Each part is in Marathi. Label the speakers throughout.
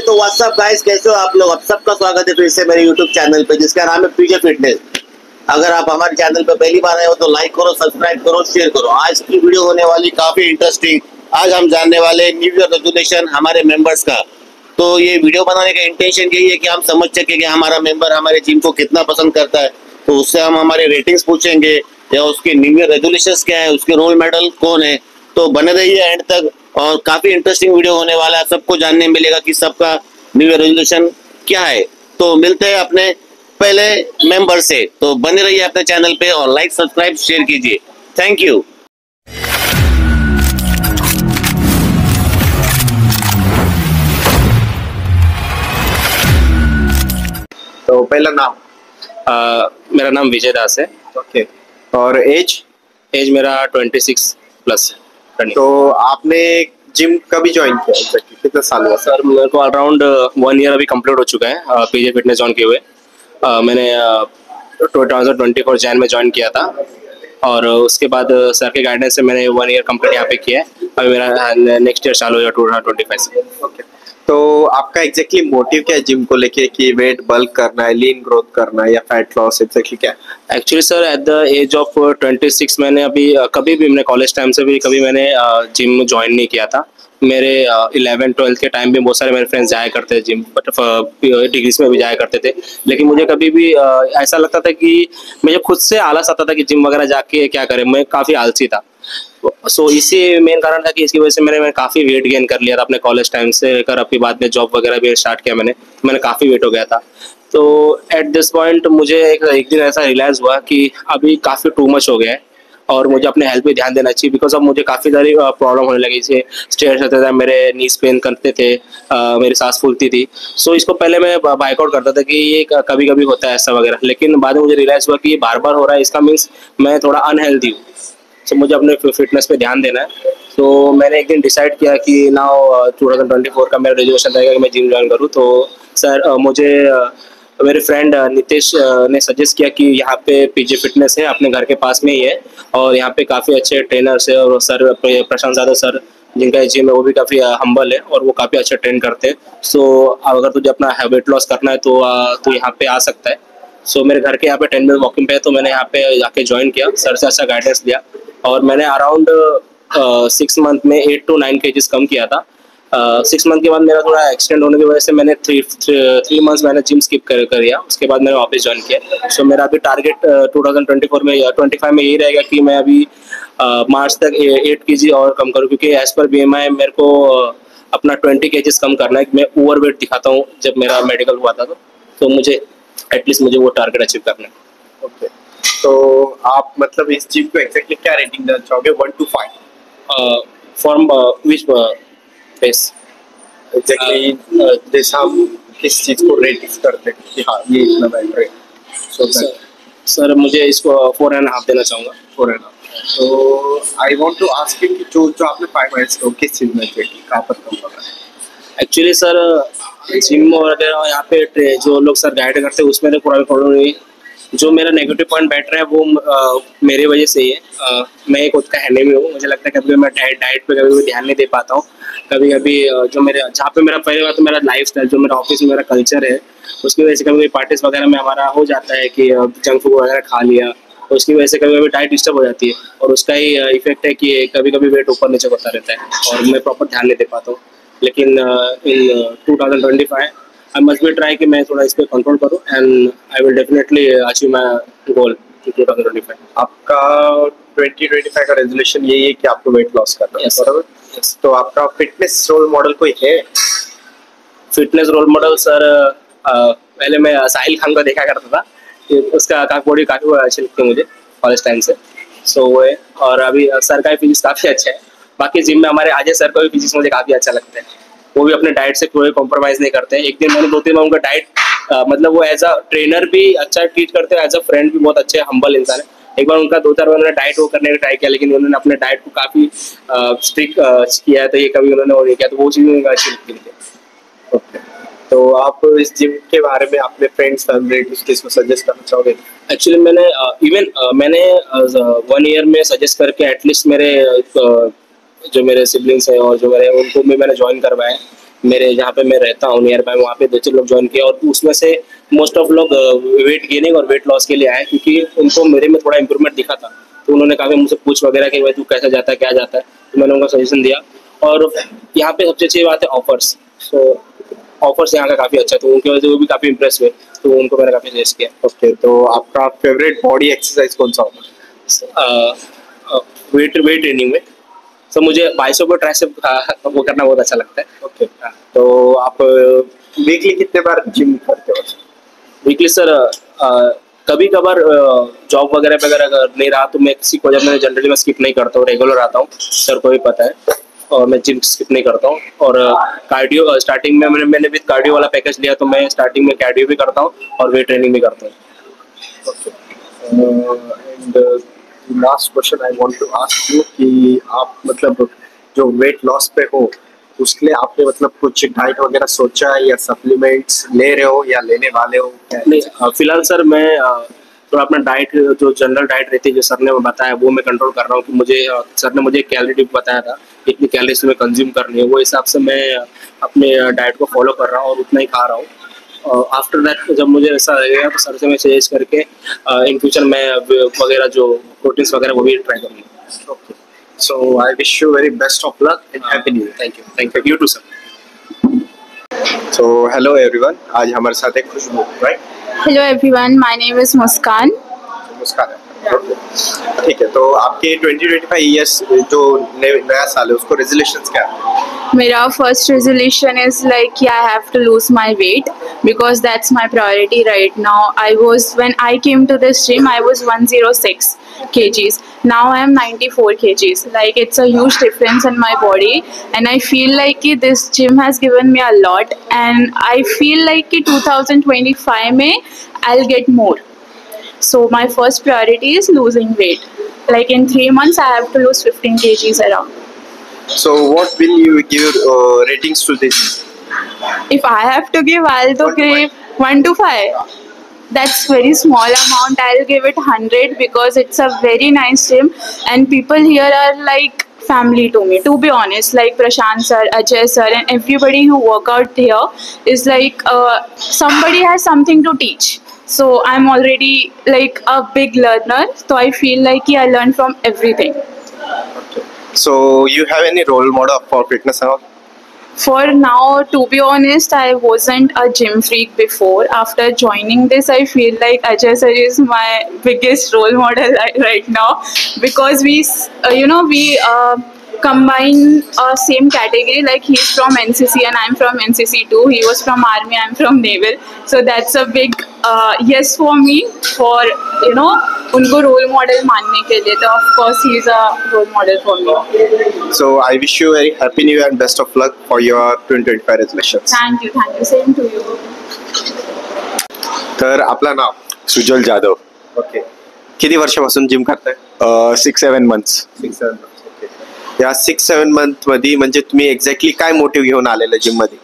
Speaker 1: तो व्हाट्सअप गाइस, कैसे हो आप लोग? अब सबका स्वागत है फिर से मेरे यूट्यूब चैनल पे जिसका नाम है पीजे फिटनेस। अगर आप हमारे चैनल पे पहली बार आए हो तो लाइक करो, सब्सक्राइब करो, शेयर करो। आज की वीडियो होने वाली काफी इंटरेस्टिंग। आज हम जानने वाले न्यू ईयर रेजोल्यूशन हमारे मेंबर्स का। तो ये वीडियो बनाने का इंटेंशन यही है कि हम समझ सके कि हमारा मेंबर हमारे जिम को कितना पसंद करता है। तो उससे हम हमारे रेटिंग्स पूछेंगे या उसके न्यू ईयर रेजोल्यूशन क्या है, उसके रोल मॉडल कौन है। तो बने रहिए एंड तक और काफी इंटरेस्टिंग वीडियो होने वाला है। सबको जानने मिलेगा कि सबका न्यू ईयर रेजोल्यूशन क्या है। तो मिलते हैं अपने पहले मेंबर से। तो बने रहिए अपने चैनल पे और लाइक सब्सक्राइब शेयर कीजिए। Thank you.
Speaker 2: तो पहला नाम?
Speaker 3: मेरा नाम विजय दास है।
Speaker 2: ओके। और एज?
Speaker 3: एज मेरा 26 प्लस।
Speaker 2: तो आपने जिम कभी ज्वाइन किया, exactly? कितना साल हुआ?
Speaker 3: सर मेरे को अराउंड 1 ईयर अभी कंप्लीट हो चुका है पीजे फिटनेस ज्वाइन किए हुए। मैंने 2024 जैन में ज्वाइन किया था और उसके बाद सर के गाइडेंस से मैंने 1 ईयर कंप्लीट यहाँ पे किया है। अभी मेरा नेक्स्ट ईयर चालू होगा 2025 से।
Speaker 2: ओके। तो आपका एग्जैक्टली मोटिव क्या है जिम को लेके, कि वेट बल्क करना है, लीन ग्रोथ करना है या फैट लॉस, एग्जैक्टली क्या है?
Speaker 3: Actually sir at the age of 26 मैंने अभी कभी भी मैंने कॉलेज टाइम से भी कभी मैंने जिम ज्वाइन नहीं किया था। मेरे 11-12 के टाइम में बहुत सारे मेरे फ्रेंड्स जाया करते थे जिम, डिग्रीज में भी जाया करते थे। लेकिन मुझे कभी भी ऐसा लगता था कि मुझे खुद से आलस आता था कि जिम वगैरह जाके क्या करें। मैं काफ़ी आलसी था। सो इसी मेन कारण था कि इसकी वजह से मैंने काफ़ी वेट गेन कर लिया था अपने कॉलेज टाइम से लेकर अभी बाद में जॉब वगैरह भी स्टार्ट किया मैंने काफ़ी वेट हो गया था। तो एट दिस पॉइंट मुझे एक दिन ऐसा रियलाइज़ हुआ कि अभी काफ़ी टू मच हो गया है और मुझे अपने हेल्थ पे ध्यान देना चाहिए। बिकॉज अब मुझे काफ़ी सारी प्रॉब्लम होने लगी। जैसे स्टेयर्स आते थे, मेरे नीज पेन करते थे, मेरी सांस फूलती थी। सो इसको पहले मैं बाइकआउट करता था कि ये कभी कभी होता है ऐसा वगैरह, लेकिन बाद में मुझे रियलाइज़ हुआ कि ये बार बार हो रहा है, इसका मीन्स मैं थोड़ा अनहेल्दी हूँ। सो मुझे अपने फिटनेस पे ध्यान देना है। तो मैंने एक दिन डिसाइड किया कि नाउ 2024 का मेरा रेजोल्यूशन रहेगा कि मैं जिम ज्वाइन करूँ। तो सर मुझे मेरे फ्रेंड नितेश ने सजेस्ट किया कि यहाँ पे पीजे फिटनेस है, अपने घर के पास में ही है और यहाँ पे काफ़ी अच्छे ट्रेनर्स है। और सर प्रशांत यादव सर जिनका जिम है वो भी काफ़ी हम्बल है और वो काफ़ी अच्छा ट्रेन करते हैं। सो अगर तुझे अपना वेट लॉस करना है तो तू यहाँ पे आ सकता है। सो मेरे घर के यहाँ पे 10 मिनट वॉकिंग पे है, तो मैंने यहाँ पे जाके ज्वाइन किया। सर से अच्छा गाइडेंस लिया और मैंने अराउंड 6 मंथ में 8 to 9 kgs कम किया था। 6 मंथ के बाद मेरा थोड़ा एक्सीडेंट होने की वजह से मैंने 3 मंथ्स मैंने जिम स्किप कर दिया। उसके बाद मैंने वापस ज्वाइन किया। सो मेरा अभी टारगेट 2024 में 25 में यही रहेगा कि मैं अभी मार्च तक 8 kg और कम करूँ, क्योंकि एज पर BMI मेरे को अपना 20 kgs कम करना है। मैं ओवर वेट दिखाता हूँ जब मेरा मेडिकल हुआ था। तो मुझे एटलीस्ट मुझे वो टारगेट अचीव करना है।
Speaker 2: ओके। तो आप मतलब इस जिम को एग्जैक्टली क्या रेटिंग देना चाहोगे 1 to 5?
Speaker 3: From which face?
Speaker 2: Exactly जैसा हम किस चीज को रेट करते हैं कि हाँ ये इतना बेटर है।
Speaker 3: सर मुझे इसको 4.5 देना चाहूँगा।
Speaker 2: 4.5। तो I want to ask you कि जो आपने 5 मिनट्स को किस चीज में थे, कहाँ पर कम कर रहा है?
Speaker 3: एक्चुअली सर जिम वगैरह यहाँ पे जो लोग सर गाइड करते हैं उसमें तो पूरा प्रॉब्लम नहीं है। जो मेरा नेगेटिव पॉइंट बैठ रहा है वो मेरी वजह से ही है। मैं खुद का हैंडल में हूँ। मुझे लगता है कभी मैं डाइट पे कभी भी ध्यान नहीं दे पाता हूँ। कभी कभी जो मेरे जहाँ पे मेरा पहले बात तो मेरा लाइफ स्टाइल, जो मेरा ऑफिस में मेरा कल्चर है, उसकी वजह से कभी कभी पार्टीज वगैरह में हमारा हो जाता है कि जंक फूड वगैरह खा लिया। उसकी वजह से कभी कभी डाइट डिस्टर्ब हो जाती है और उसका ही इफेक्ट है कि कभी कभी वेट ऊपर नीचे होता रहता है और मैं प्रॉपर ध्यान नहीं दे पाता हूँ। लेकिन in 2025 I must be try कि मैं थोड़ा इस पर कंट्रोल करूँ and I will definitely achieve माई गोल 2025।
Speaker 2: आपका 2025 का रेजोल्यूशन यही है कि आपको वेट लॉस करना है,
Speaker 3: Yes.
Speaker 2: बराबर? तो आपका फिटनेस रोल मॉडल कोई है?
Speaker 3: फिटनेस रोल मॉडल सर पहले मैं साहिल खान को देखा करता था कि उसका बॉडी काफ़ी अच्छी लगती है मुझे कॉलेज टाइम से। सो वो है। और अभी सर का फिजिक्स काफ़ी अच्छा है। बाकी जिम में हमारे अजय सर का भी फिजिक्स मुझे काफ़ी अच्छा लगता है। वो भी अपने डाइट से कोई कॉम्प्रोमाइज़ नहीं करते हैं। एक दिन मैंने 2-3 बार उनका डाइट मतलब वो एज अ ट्रेनर भी अच्छा ट्रीट करते हैं, एज अ फ्रेंड भी बहुत अच्छे हम्बल इंसान है। एक बार उनका 2-4 बार उन्होंने डाइट वो करने का ट्राई किया, लेकिन उन्होंने अपने डाइट को काफ़ी स्ट्रिक्ट किया है, तो ये कभी उन्होंने वो नहीं किया। तो वो चीज़ मुझे अच्छी लगती है।
Speaker 2: ओके। तो आप इस जिम के बारे में अपने फ्रेंड्स फैमिली किसको सजेस्ट करना चाहोगे?
Speaker 3: एक्चुअली मैंने मैंने 1 ईयर में सजेस्ट करके एटलीस्ट मेरे जो मेरे सिबलिंग्स हैं और जो मेरे उनको भी मैंने ज्वाइन करवाया है। मेरे जहाँ पे मैं रहता हूँ नियर बाय, वहाँ पे 2-4 लोग ज्वाइन किए और उसमें से मोस्ट ऑफ लोग वेट गेनिंग और वेट लॉस के लिए आए, क्योंकि उनको मेरे में थोड़ा इंप्रूवमेंट दिखा था। तो उन्होंने कहा कि मुझसे पूछ वगैरह कि भाई तू कैसा जाता है, क्या जाता है, तो मैंने उनको सजेशन दिया। और यहाँ पे सबसे अच्छी बात है ऑफर्स। सो ऑफर्स यहाँ का काफ़ी अच्छा है, तो उनकी वजह से वो भी काफ़ी इंप्रेस हुए, तो उनको मैंने काफ़ी सजेस्ट किया।
Speaker 2: ओके, तो आपका फेवरेट बॉडी एक्सरसाइज कौन सा होगा?
Speaker 3: वेट ट्रेनिंग में सो मुझे बाइसेप और ट्राइसेप वो करना बहुत अच्छा लगता है।
Speaker 2: ओके, तो आप वीकली कितने बार जिम करते हो?
Speaker 3: वीकली सर कभी कभार जॉब वगैरह पे अगर नहीं रहा तो मैं किसी को, जब मैं जनरली मैं स्किप नहीं करता हूँ, रेगुलर आता हूँ, सर को भी पता है, और मैं जिम स्किप नहीं करता हूँ। और कार्डियो स्टार्टिंग में मैंने भी कार्डियो वाला पैकेज लिया, तो मैं स्टार्टिंग में कार्डियो भी करता हूँ और वेट ट्रेनिंग भी करता हूँ।
Speaker 2: And last question I want to ask you कि आप मतलब जो वेट लॉस पे हो उसके लिए आपने मतलब कुछ डाइट वगैरह सोचा है या सप्लीमेंट्स ले रहे हो या लेने वाले हो?
Speaker 3: नहीं, फिलहाल सर मैं तो अपना डाइट, जो जनरल डाइट रहती है जो सर ने बताया वो मैं कंट्रोल कर रहा हूँ। कि मुझे सर ने मुझे कैलोरी टिप बताया था, कितनी कैलोरीज तुम्हें कंज्यूम करनी है, वो हिसाब से मैं अपने डाइट को फॉलो कर रहा हूँ और उतना ही खा रहा हूँ। आफ्टर दैट जब मुझे ऐसा लगेगा तो सर से मैं सजेस्ट करके इन फ्यूचर मैं वगैरह जो प्रोटीन्स वगैरह वो भी ट्राई करूँगा।
Speaker 2: Okay, so I wish you very best of luck and happy new year.
Speaker 3: Thank you, you too sir.
Speaker 2: So hello everyone, आज हमारे साथ एक Khushboo, right?
Speaker 4: Hello everyone, my name is Muskan.
Speaker 2: नमस्कार। ठीक है, तो आपके 2025 ईयर्स जो नया साल है उसको रेजोल्यूशंस क्या है?
Speaker 4: मेरा first resolution is like I have to lose my weight because that's my priority right now. When I came to this gym, I was 106 kgs. Now I am 94 kgs. Like it's a huge difference in my body, and I feel like this gym has given me a lot, and I feel like 2025 में I'll get more. So my first priority is losing weight. Like in 3 months, I have to lose 15 kgs around.
Speaker 2: So what will you give ratings to this?
Speaker 4: If I have to give, I'll to give 1 to 5. That's very small amount. I'll give it 100 because it's a very nice gym, and people here are like family to me. To be honest, like Prashant sir, Ajay sir, and everybody who work out here is like somebody has something to teach. So I'm already like a big learner. So I feel like I learn from everything.
Speaker 2: So you have any role model for fitness and all?
Speaker 4: For now, to be honest, I wasn't a gym freak before. After joining this, I feel like Ajay sir is my biggest role model right now, because we combine same category. Like he's from NCC and I'm from NCC too. He was from army, I'm from naval. So that's a big yes for me, for उनको role model मानने के लिए. तो of course he is a role model for me.
Speaker 2: So I wish you very happy new year and best of luck for your 2025 resolutions.
Speaker 4: Thank you, same to you.
Speaker 2: तर आपलं नाव?
Speaker 5: सुजल जाधव.
Speaker 2: ओके, किती वर्षापासून जिम करताय?
Speaker 5: 6-7 months.
Speaker 2: 6-7 months. ओके, या 6-7 month मध्ये म्हणजे तुम्ही एक्झॅक्टली काय मोटिव्ह घेऊन आलेलं जिम मध्ये?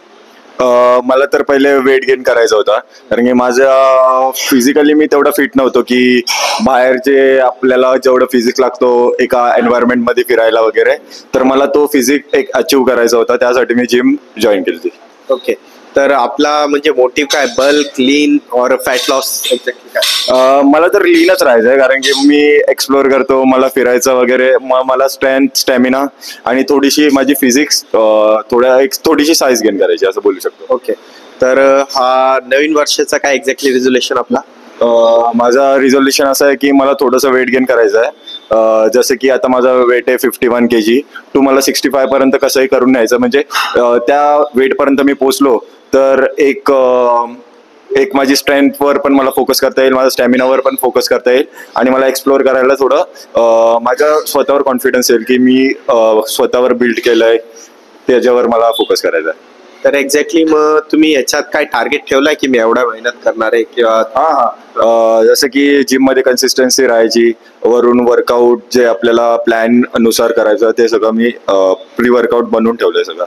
Speaker 5: मला तर पहिले वेट गेन करायचा होता, कारण की माझं फिजिकली मी तेवढा फिट नव्हतो की बाहेर जे आपल्याला जेवढं फिजिक लागतो एका एन्व्हायरमेंट मध्ये फिरायला वगैरे, तर मला तो फिजिक एक अचीव करायचा होता, त्यासाठी मी जिम जॉईन केली.
Speaker 2: ओके, तर आपला म्हणजे मोटिव्ह काय? बल्क, लीन और फॅट लॉस? एक्झॅक्टली काय?
Speaker 5: मला तर लीनच राहायचंय, कारण की मी एक्सप्लोअर करतो, मला फिरायचं वगैरे, मला स्ट्रेंथ, स्टॅमिना आणि थोडीशी माझी फिजिक्स थोडीशी साईज गेन करायची असं बोलू शकतो.
Speaker 2: ओके, तर हा नवीन वर्षाचा काय एक्झॅक्टली रिझोल्युशन आपला?
Speaker 5: माझा रिझोल्युशन असं आहे की मला थोडंसं वेट गेन करायचं आहे. जसं की आता माझं वेट आहे 51 kg, टू मला 65 पर्यंत कसंही करून न्यायचं, म्हणजे त्या वेट पर्यंत मी पोहोचलो तर एक माझी स्ट्रेंथवर पण मला फोकस करता येईल, माझ्या स्टॅमिनावर पण फोकस करता येईल, आणि मला एक्सप्लोअर करायला थोडं माझ्या स्वतःवर कॉन्फिडन्स येईल की मी स्वतःवर बिल्ड केलंय, त्याच्यावर मला फोकस करायचा आहे.
Speaker 2: तर एक्झॅक्टली मग तुम्ही याच्यात काय टार्गेट ठेवलाय की मी एवढा मेहनत करणार आहे किंवा?
Speaker 5: जसं की जिम मध्ये कन्सिस्टन्सी राहायची, वरून वर्कआउट जे आपल्याला प्लॅन नुसार करायचं ते सगळं मी प्री वर्कआउट बनवून ठेवलंय सगळं.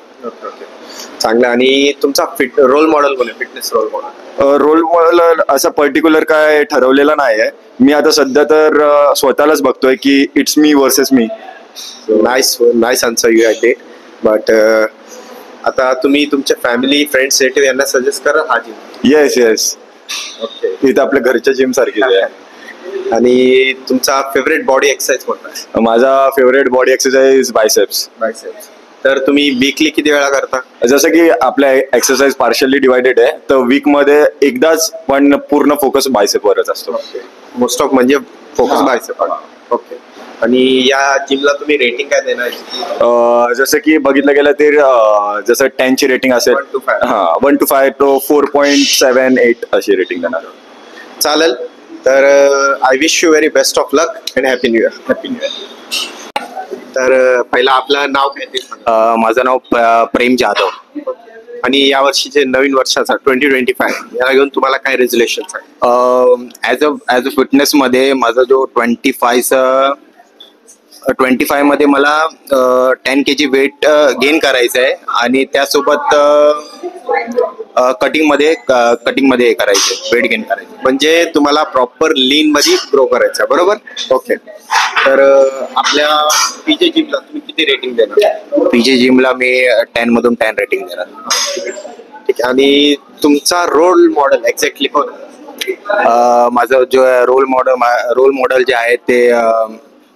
Speaker 2: चांगलं. आणि तुमचा रोल मॉडेल कोण आहे? Fitness role model?
Speaker 5: Role model असं पर्टिक्युलर काय ठरवलेलं नाही आहे. मी आता सध्या तर स्वतःलाच बघतोय की it's me versus me.
Speaker 2: Nice answer you had it. But आता तुम्ही तुमच्या फॅमिली फ्रेंड्स रिलेटिव्ह यांना सजेस्ट करा हा जिम.
Speaker 5: Yes yes,
Speaker 2: okay.
Speaker 5: इथं आपल्या घरच्या जिम सारखी आहे.
Speaker 2: आणि तुमचा फेवरेट बॉडी एक्सरसाइज कोणता आहे?
Speaker 5: माझा favourite body exercise biceps.
Speaker 2: Biceps. तर तुम्ही वीकली किती वेळा करता?
Speaker 5: जसं की आपल्या एक्सरसाइज पार्शली डिवायडेड आहे, तर वीक मध्ये एकदाच, पण पूर्ण फोकस बायसेप वरच असतो.
Speaker 2: मोस्ट ऑफ म्हणजे फोकस
Speaker 5: हा.
Speaker 2: बायसेप. ओके. आणि या जिमला तुम्ही रेटिंग काय देणार?
Speaker 5: जसं की बघितलं गेलं तर जसं 10 ची रेटिंग असेल,
Speaker 2: 1 to 5.
Speaker 5: 1 to 5 तो 4.78 अशी रेटिंग देणार.
Speaker 2: चालेल. तर I wish you very best of luck and happy new year.
Speaker 5: Happy new year.
Speaker 2: तर पहिला आपलं नाव काय ते सांगा.
Speaker 3: माझं नाव प्रेम जाधव.
Speaker 2: आणि या वर्षीचे नवीन वर्षाचा 2025 याला घेऊन तुम्हाला काय रेझोल्युशन आहे?
Speaker 3: ॲज अ फिटनेसमध्ये माझा जो 25 मध्ये मला 10 kg वेट गेन करायचं आहे आणि त्यासोबत कटिंग मध्ये हे करायचं, वेट गेन करायचं.
Speaker 2: म्हणजे तुम्हाला प्रॉपर लीन मध्ये ग्रो करायचं, बरोबर? ओके. तर आपल्या पीजे जिमला तुम्ही किती रेटिंग देणार?
Speaker 3: पीजे जिमला मी 10 मधून 10 रेटिंग देणार.
Speaker 2: ठीक आहे. आणि तुमचा रोल मॉडेल एक्झॅक्टली कोण?
Speaker 3: माझं जो रोल मॉडेल जे आहे ते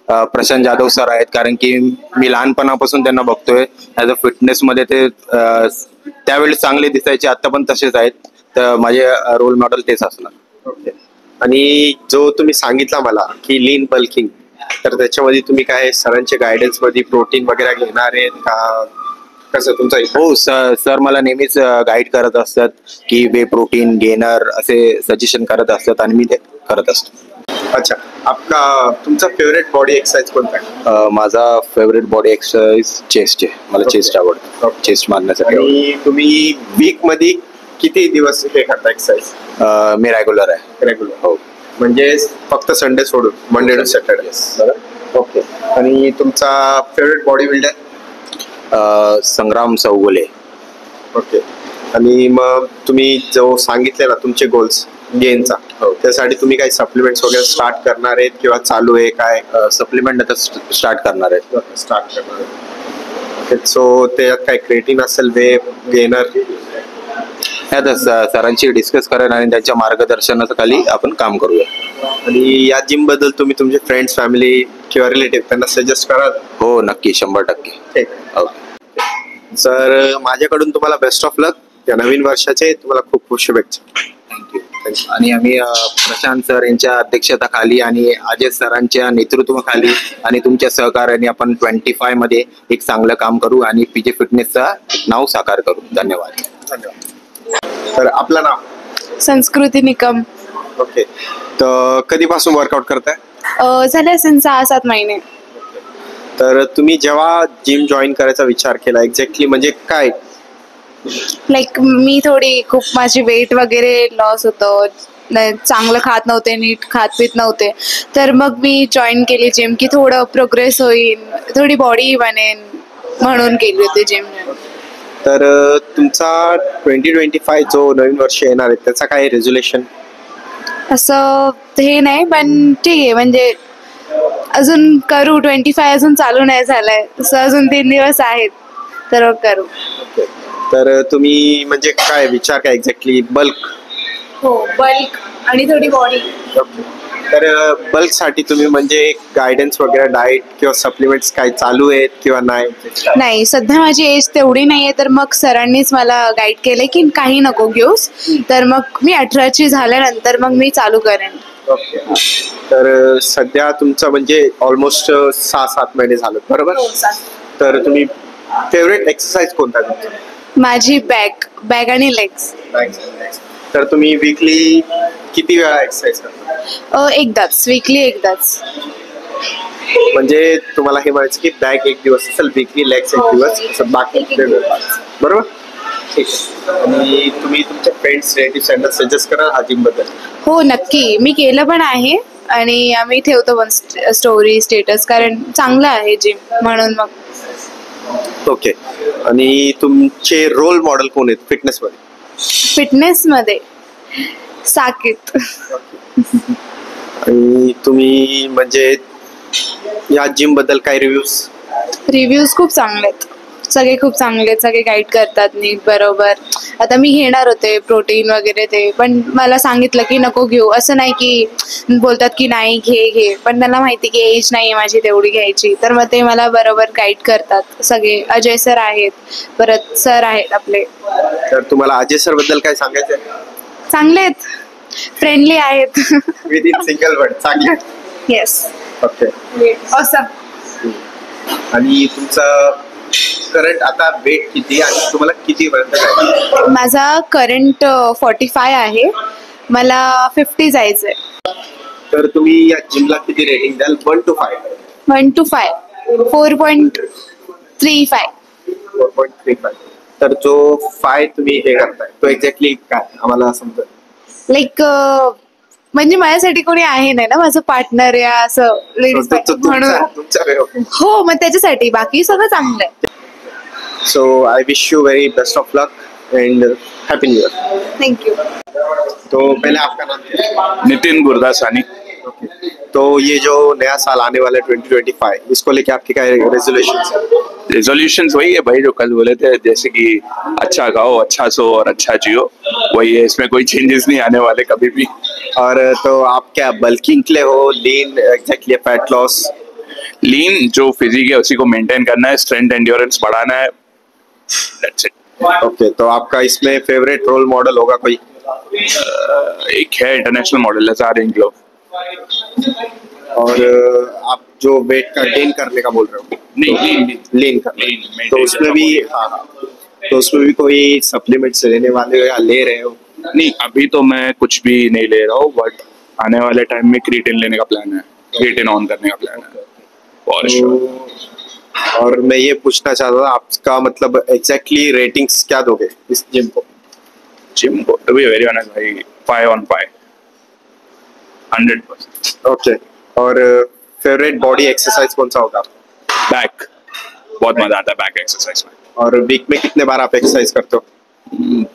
Speaker 3: प्रशांत जाधव सर आहेत, कारण की मी लहानपणापासून त्यांना बघतोय. ॲज अ फिटनेसमध्ये ते त्यावेळेस चांगले दिसायचे, आता पण तसेच आहेत. तर माझे रोल मॉडेल तेच असणार.
Speaker 2: ओके. आणि जो तुम्ही सांगितला मला की लीन बल्किंग, तर त्याच्यामध्ये तुम्ही काय सरांचे गायडन्स मध्ये प्रोटीन वगैरे घेणार आहेत का? कसं तुमचा?
Speaker 3: हो सर मला नेहमीच गाईड करत असतात की वे प्रोटीन गेनर असे सजेशन करत असतात आणि मी ते करत असतो.
Speaker 2: अच्छा. तुमचा फेवरेट बॉडी एक्सरसाइज कोणता आहे?
Speaker 3: माझा फेवरेट बॉडी एक्सरसाइज चेस्ट आहे. मला चेस्ट आवडतं, चेस्ट मारण्यासाठी.
Speaker 2: आणि तुम्ही वीक मध्ये किती दिवस हे करता एक्सरसाइज?
Speaker 3: मी रेग्युलर आहे.
Speaker 2: रेग्युलर.
Speaker 3: हो.
Speaker 2: म्हणजे फक्त संडे सोडून, मंडे टू सॅटर्डे. ओके. आणि तुमचा फेवरेट बॉडी बिल्डर?
Speaker 3: संग्राम चौगुले.
Speaker 2: ओके. आणि मग तुम्ही जो सांगितलेला तुमचे गोल्स गेनचा, त्यासाठी तुम्ही काही सप्लिमेंट्स वगैरे स्टार्ट करणार आहेत किंवा चालू आहे काय?
Speaker 3: सप्लिमेंट आता स्टार्ट करणार आहे.
Speaker 2: स्टार्ट करणार आहे. सो त्याच्यात काय क्रिएटिन असेल, वे गेनर?
Speaker 3: आता सरांशी डिस्कस करेन आणि त्यांच्या मार्गदर्शनाखाली आपण काम करूया.
Speaker 2: आणि या जिम बद्दल तुम्ही तुमचे फ्रेंड्स, फॅमिली किंवा रिलेटिव्ह त्यांना सजेस्ट कराल?
Speaker 3: हो नक्की, 100%.
Speaker 2: ठीक.
Speaker 3: ओके.
Speaker 2: सर माझ्याकडून तुम्हाला बेस्ट ऑफ लक या नवीन वर्षाचे. तुम्हाला खूप खूप शुभेच्छा.
Speaker 3: थँक्यू. आणि आम्ही प्रशांत सर यांच्या अध्यक्षतेखाली आणि अजय सरांच्या नेतृत्वाखाली आणि तुमच्या सहकार्याने आपण 25 मध्ये एक चांगलं काम करू आणि पीजे फिटनेसचा नाव साकार करू. धन्यवाद.
Speaker 2: तर आपलं नाव?
Speaker 4: संस्कृती निकम.
Speaker 2: ओके. तर कधीपासून वर्कआउट करताय?
Speaker 4: झाले असेल 6-7 महिने.
Speaker 2: तर तुम्ही जेव्हा जिम जॉईन करायचा विचार केला, एक्झॅक्टली म्हणजे काय?
Speaker 4: लाईक मी थोडी खूप माझी वेट वगैरे लॉस होतं, चांगलं खात नव्हते, नीट खात पित नव्हते. तर मग मी जॉईन केली जिम की थोडं प्रोग्रेस होईल, थोडी बॉडी बनेन म्हणून केली होती जिम.
Speaker 2: तर तुमचा 2025 जो नवीन वर्ष येणार आहे त्याचा काय रेझोल्युशन?
Speaker 4: असं हे नाही, पण ठीक आहे. म्हणजे अजून करू. 25 अजून चालू नाही झालंय, तसं अजून 3 दिवस आहेत, तर करू.
Speaker 2: तर तुम्ही म्हणजे काय विचार काय एक्झॅक्टली? बल्क?
Speaker 4: हो, बल्क आणि थोडी बॉडी.
Speaker 2: तर बल्क साठी तुम्ही म्हणजे गायडन्स वगैरे, डाएट किंवा सप्लिमेंट्स काय चालू आहेत किंवा नाही?
Speaker 4: नाही, सध्या माझी एज तेवढी नाहीये, तर मग सरांनीच मला गाईड केले की काही नको घेऊस. तर मग मी 18ची झाल्यानंतर मग मी चालू करेन.
Speaker 2: ओके. तर सध्या तुमचं म्हणजे ऑलमोस्ट 6-7 महिने झाले, बरोबर? तर तुम्ही फेवरेट एक्सरसाइज कोणता तुमचा?
Speaker 4: माझी बॅक आणि लेग्स.
Speaker 2: तर तुम्ही वीकली किती वेळा एक्सरसाइज करता?
Speaker 4: एकदाच, वीकली एकदाच.
Speaker 2: म्हणजे तुम्हाला हे म्हणायचं की बॅक एक दिवस असेल, वीकली लेग्स एक दिवस, असं बाकी बरोबर? ठीक आहे. आणि तुम्ही तुमच्या फ्रेंड्स, रिलेटिव्ह यांना सजेस्ट करा हा जिम बद्दल?
Speaker 4: हो नक्की, मी केलं पण आहे आणि आम्ही ठेवतो पण स्टोरी, स्टेटस, कारण चांगलं आहे जिम म्हणून. मग
Speaker 2: ओके. आणि तुमचे रोल मॉडेल कोण आहेत फिटनेस मध्ये?
Speaker 4: फिटनेस मध्ये साकेत.
Speaker 2: आणि तुम्ही म्हणजे या जिम बद्दल काय रिव्ह्यूज?
Speaker 4: रिव्ह्यूज खूप चांगले आहेत. सगळे खूप चांगले, सगळे गाईड करतात नीट बरोबर. आता मी घेणार होते प्रोटीन वगैरे ते, पण मला सांगितलं की नको घेऊ. असं नाही की बोलतात की नाही घे घे, पण त्यांना माहिती की एज नाही आहे माझी तेवढी घ्यायची, तर मग ते मला बरोबर गाईड करतात सगळे. अजय सर आहेत, परत सर आहेत आपले,
Speaker 2: तर तुम्हाला अजय सर बद्दल काय सांगायचं
Speaker 4: चांगले आहेत, फ्रेंडली आहेत.
Speaker 2: विद इन सिंगल वर्ड चांगले.
Speaker 4: येस.
Speaker 2: ओके.
Speaker 4: ऑसम.
Speaker 2: आणि तुमचं करंट आता वेट किती आणि तुम्हाला किती पर्यंत जायचं?
Speaker 4: माझा करंट 45 आहे, मला 50 जायचंय.
Speaker 2: तर तुम्ही या जिमला किती रेटिंग द्याल 1 to 5?
Speaker 4: 1 to 5, 4.35.
Speaker 2: 4.35. तर जो 5 तुम्ही हे करताय तो एक्झॅक्टली काय आम्हाला समजेल.
Speaker 4: लाईक म्हणजे माझ्यासाठी कोणी आहे नाही ना, माझं पार्टनर या असं लेडीज म्हणून.
Speaker 2: तुमचा way of thinking.
Speaker 4: हो, मग त्याच्यासाठी बाकी सगळं चांगलं आहे.
Speaker 2: So I wish you very best of luck and happy new year.
Speaker 4: Thank you.
Speaker 2: तो पहले आपका नाम क्या है?
Speaker 6: नितिन गुरदासानी।
Speaker 2: तो ये जो नया साल आने वाला है 2025, इसको लेके आपके क्या रेजोल्यूशंस है?
Speaker 6: रेजोल्यूशंस वही है भाई जो कल बोले थे, जैसे कि अच्छा खाओ, अच्छा सो और अच्छा जियो, वही है। इसमें कोई चेंजेस नहीं आने वाले कभी भी।
Speaker 2: और तो आप क्या बल्किंग के लिए हो, लीन, एग्जैक्टली फैट लॉस?
Speaker 6: लीन जो फिजिक है उसी को मेंटेन करना है, स्ट्रेंथ एंड्योरेंस बढ़ाना है, दैट्स इट।
Speaker 2: ओके, तो आपका इसमें फेवरेट रोल मॉडल होगा कोई?
Speaker 6: एक है इंटरनेशनल मॉडल लज़ार इंग्लो।
Speaker 2: और आप जो वेट का गेन करने का बोल रहे हो?
Speaker 6: नहीं,
Speaker 2: लीन करना।
Speaker 6: Lean,
Speaker 2: तो उसमें भी हाँ, तो उसमें भी कोई सप्लीमेंट्स लेने वाले हो या ले रहे हो?
Speaker 6: नहीं, अभी तो मैं कुछ भी नहीं ले रहा हूँ, बट आने वाले टाइम में क्रिएटिन लेने का प्लान है, क्रिएटिन ऑन करने का प्लान है फॉर श्योर।
Speaker 2: और मैं ये पूछना चाहता था आपका मतलब एग्जैक्टली रेटिंग्स क्या दोगे इस जिम को?
Speaker 6: जिम को टू बी वेरी ऑनेस्ट भाई 5 on 5 100%।
Speaker 2: ओके, और फेवरेट बॉडी एक्सरसाइज कौन सा होगा?
Speaker 6: बैक, बहुत मजा आता है बैक एक्सरसाइज में।
Speaker 2: और वीक में कितने बार आप एक्सरसाइज करते हो?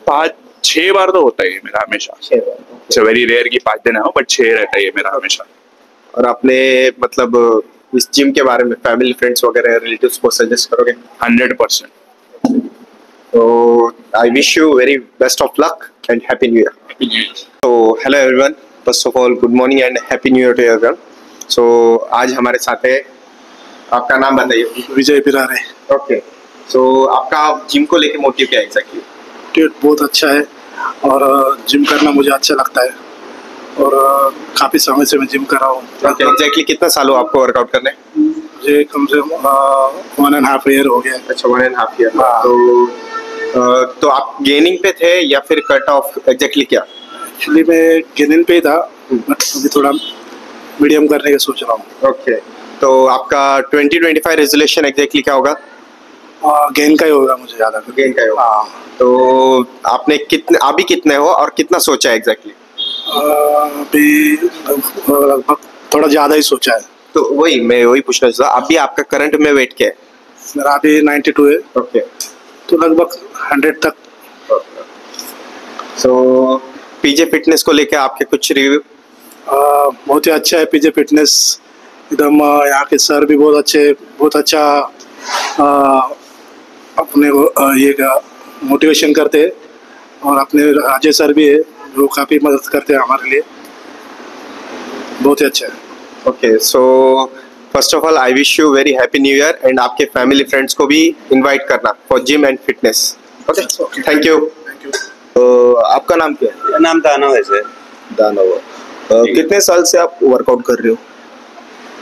Speaker 6: 5-6 बार तो होता ही है मेरा हमेशा। इट्स वेरी रेयर कि 5 दिन आओ, बट 6 रहता है मेरा हमेशा।
Speaker 2: और आपने मतलब इस जिम के बारे में फैमिली फ्रेंड्स वगैरह रिलेटिव्स को सजेस्ट करोगे?
Speaker 6: 100%।
Speaker 2: तो I wish you very best of luck and happy new year. तो hello everyone, first of all good morning and happy new year to everyone. So आज हमारे साथ है, आपका नाम बताइए।
Speaker 7: विजय पिरारे।
Speaker 2: ओके, सो आपका जिम को लेके मोटिव क्या है एग्जैक्टली?
Speaker 7: डेट बहुत अच्छा है और जिम करना मुझे अच्छा लगता है और काफ़ी समय से मैं जिम कर रहा हूँ।
Speaker 2: एग्जैक्टली कितना साल हो आपको वर्कआउट करने?
Speaker 7: मुझे कम से कम 1.5 year हो गया।
Speaker 2: अच्छा, 1.5 year।
Speaker 7: हाँ।
Speaker 2: तो आप गेनिंग पे थे या फिर कट ऑफ, एग्जैक्टली क्या?
Speaker 7: एक्चुअली मैं गेनिंग पे ही था, बट अभी थोड़ा मीडियम करने का सोच रहा हूँ।
Speaker 2: ओके, तो आपका 2025 रेजोल्यूशन एग्जैक्टली क्या होगा?
Speaker 7: गेन का ही होगा मुझे ज़्यादा।
Speaker 2: गेन का ही होगा।
Speaker 7: हाँ।
Speaker 2: तो आपने कितने, अभी कितने हो और कितना सोचा है एग्जैक्टली?
Speaker 7: अभी लगभग थोड़ा ज़्यादा ही सोचा है।
Speaker 2: तो मैं वही पूछना चाहता हूँ, अभी आपका करंट में वेट क्या है?
Speaker 7: मेरा अभी 92 है।
Speaker 2: ओके,
Speaker 7: तो लगभग 100 तक।
Speaker 2: सो पीजे फिटनेस को लेकर आपके कुछ रिव्यू?
Speaker 7: बहुत ही अच्छा है पीजे फिटनेस, एकदम यहाँ के सर भी बहुत अच्छे, बहुत अच्छा अपने को ये मोटिवेशन करते हैं। और अपने अजय सर भी है जो काफ़ी मदद करते हैं हमारे लिए, बहुत ही अच्छा है।
Speaker 2: Okay, so first of all I wish you very happy new year end आपके फैमिली फ्रेंड्स को भी इनवाइट करना for gym end fitness. Okay, thank you.
Speaker 7: Thank you.
Speaker 2: तो आपका नाम क्या है?
Speaker 1: नाम दानव है सर।
Speaker 2: दानव। कितने साल से आप वर्कआउट कर रहे हो?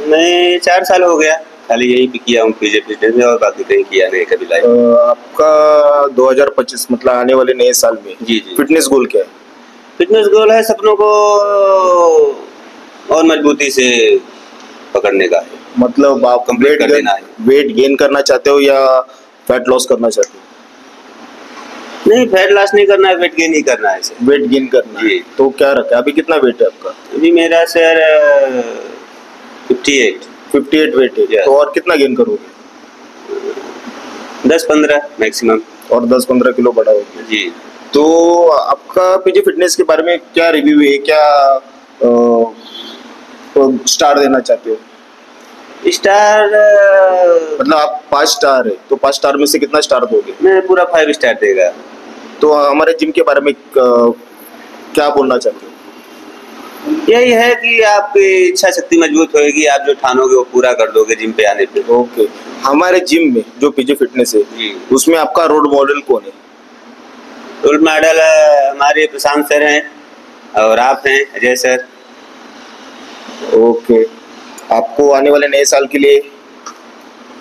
Speaker 1: मैं 4 साल हो गया, खाली यही भी किया हूँ पीजे फिटनेस में, और बाकी कहीं किया नहीं कभी लाइफ।
Speaker 2: आपका 2025 मतलब आने वाले नए साल में
Speaker 1: जी
Speaker 2: फिटनेस गोल क्या है?
Speaker 1: फिटनेस गोल है सपनों को और मजबूती से पकड़ने का है।
Speaker 2: मतलब आप
Speaker 1: कंप्लीट कर देना है।
Speaker 2: वेट गेन करना चाहते हो या फैट लॉस करना चाहते हो?
Speaker 1: नहीं, फैट लॉस नहीं करना है, वेट गेन ही करना है सर।
Speaker 2: वेट गेन करना है।
Speaker 1: जी।
Speaker 2: तो क्या रखा है अभी, कितना वेट है आपका?
Speaker 1: अभी मेरा सर 58
Speaker 2: वेट है।
Speaker 1: Yes।
Speaker 2: तो और कितना गेन करोगे?
Speaker 1: 10-15 मैक्सिमम।
Speaker 2: और 10-15 किलो बढ़ाओगे।
Speaker 1: जी।
Speaker 2: तो आपका पीजे फिटनेस के बारे में क्या रिव्यू है, क्या स्टार देना चाहते हो?
Speaker 1: स्टार
Speaker 2: मतलब आप 5 स्टार है तो 5 स्टार में से कितना स्टार दोगे?
Speaker 1: मैं पूरा 5 स्टार देगा।
Speaker 2: तो हमारे जिम के बारे में क्या बोलना चाहते हो?
Speaker 1: यही है कि आपकी इच्छा शक्ति मजबूत होएगी, आप जो ठानोगे वो पूरा कर दोगे जिम पे आने पे।
Speaker 2: ओके, हमारे जिम में जो पीजे फिटनेस है
Speaker 1: जी।
Speaker 2: उसमें आपका रोल मॉडल कौन है?
Speaker 1: रोल मॉडल हमारे प्रशांत सर हैं और आप हैं अजय सर।
Speaker 2: ओके, आपको आने वाले नए साल के लिए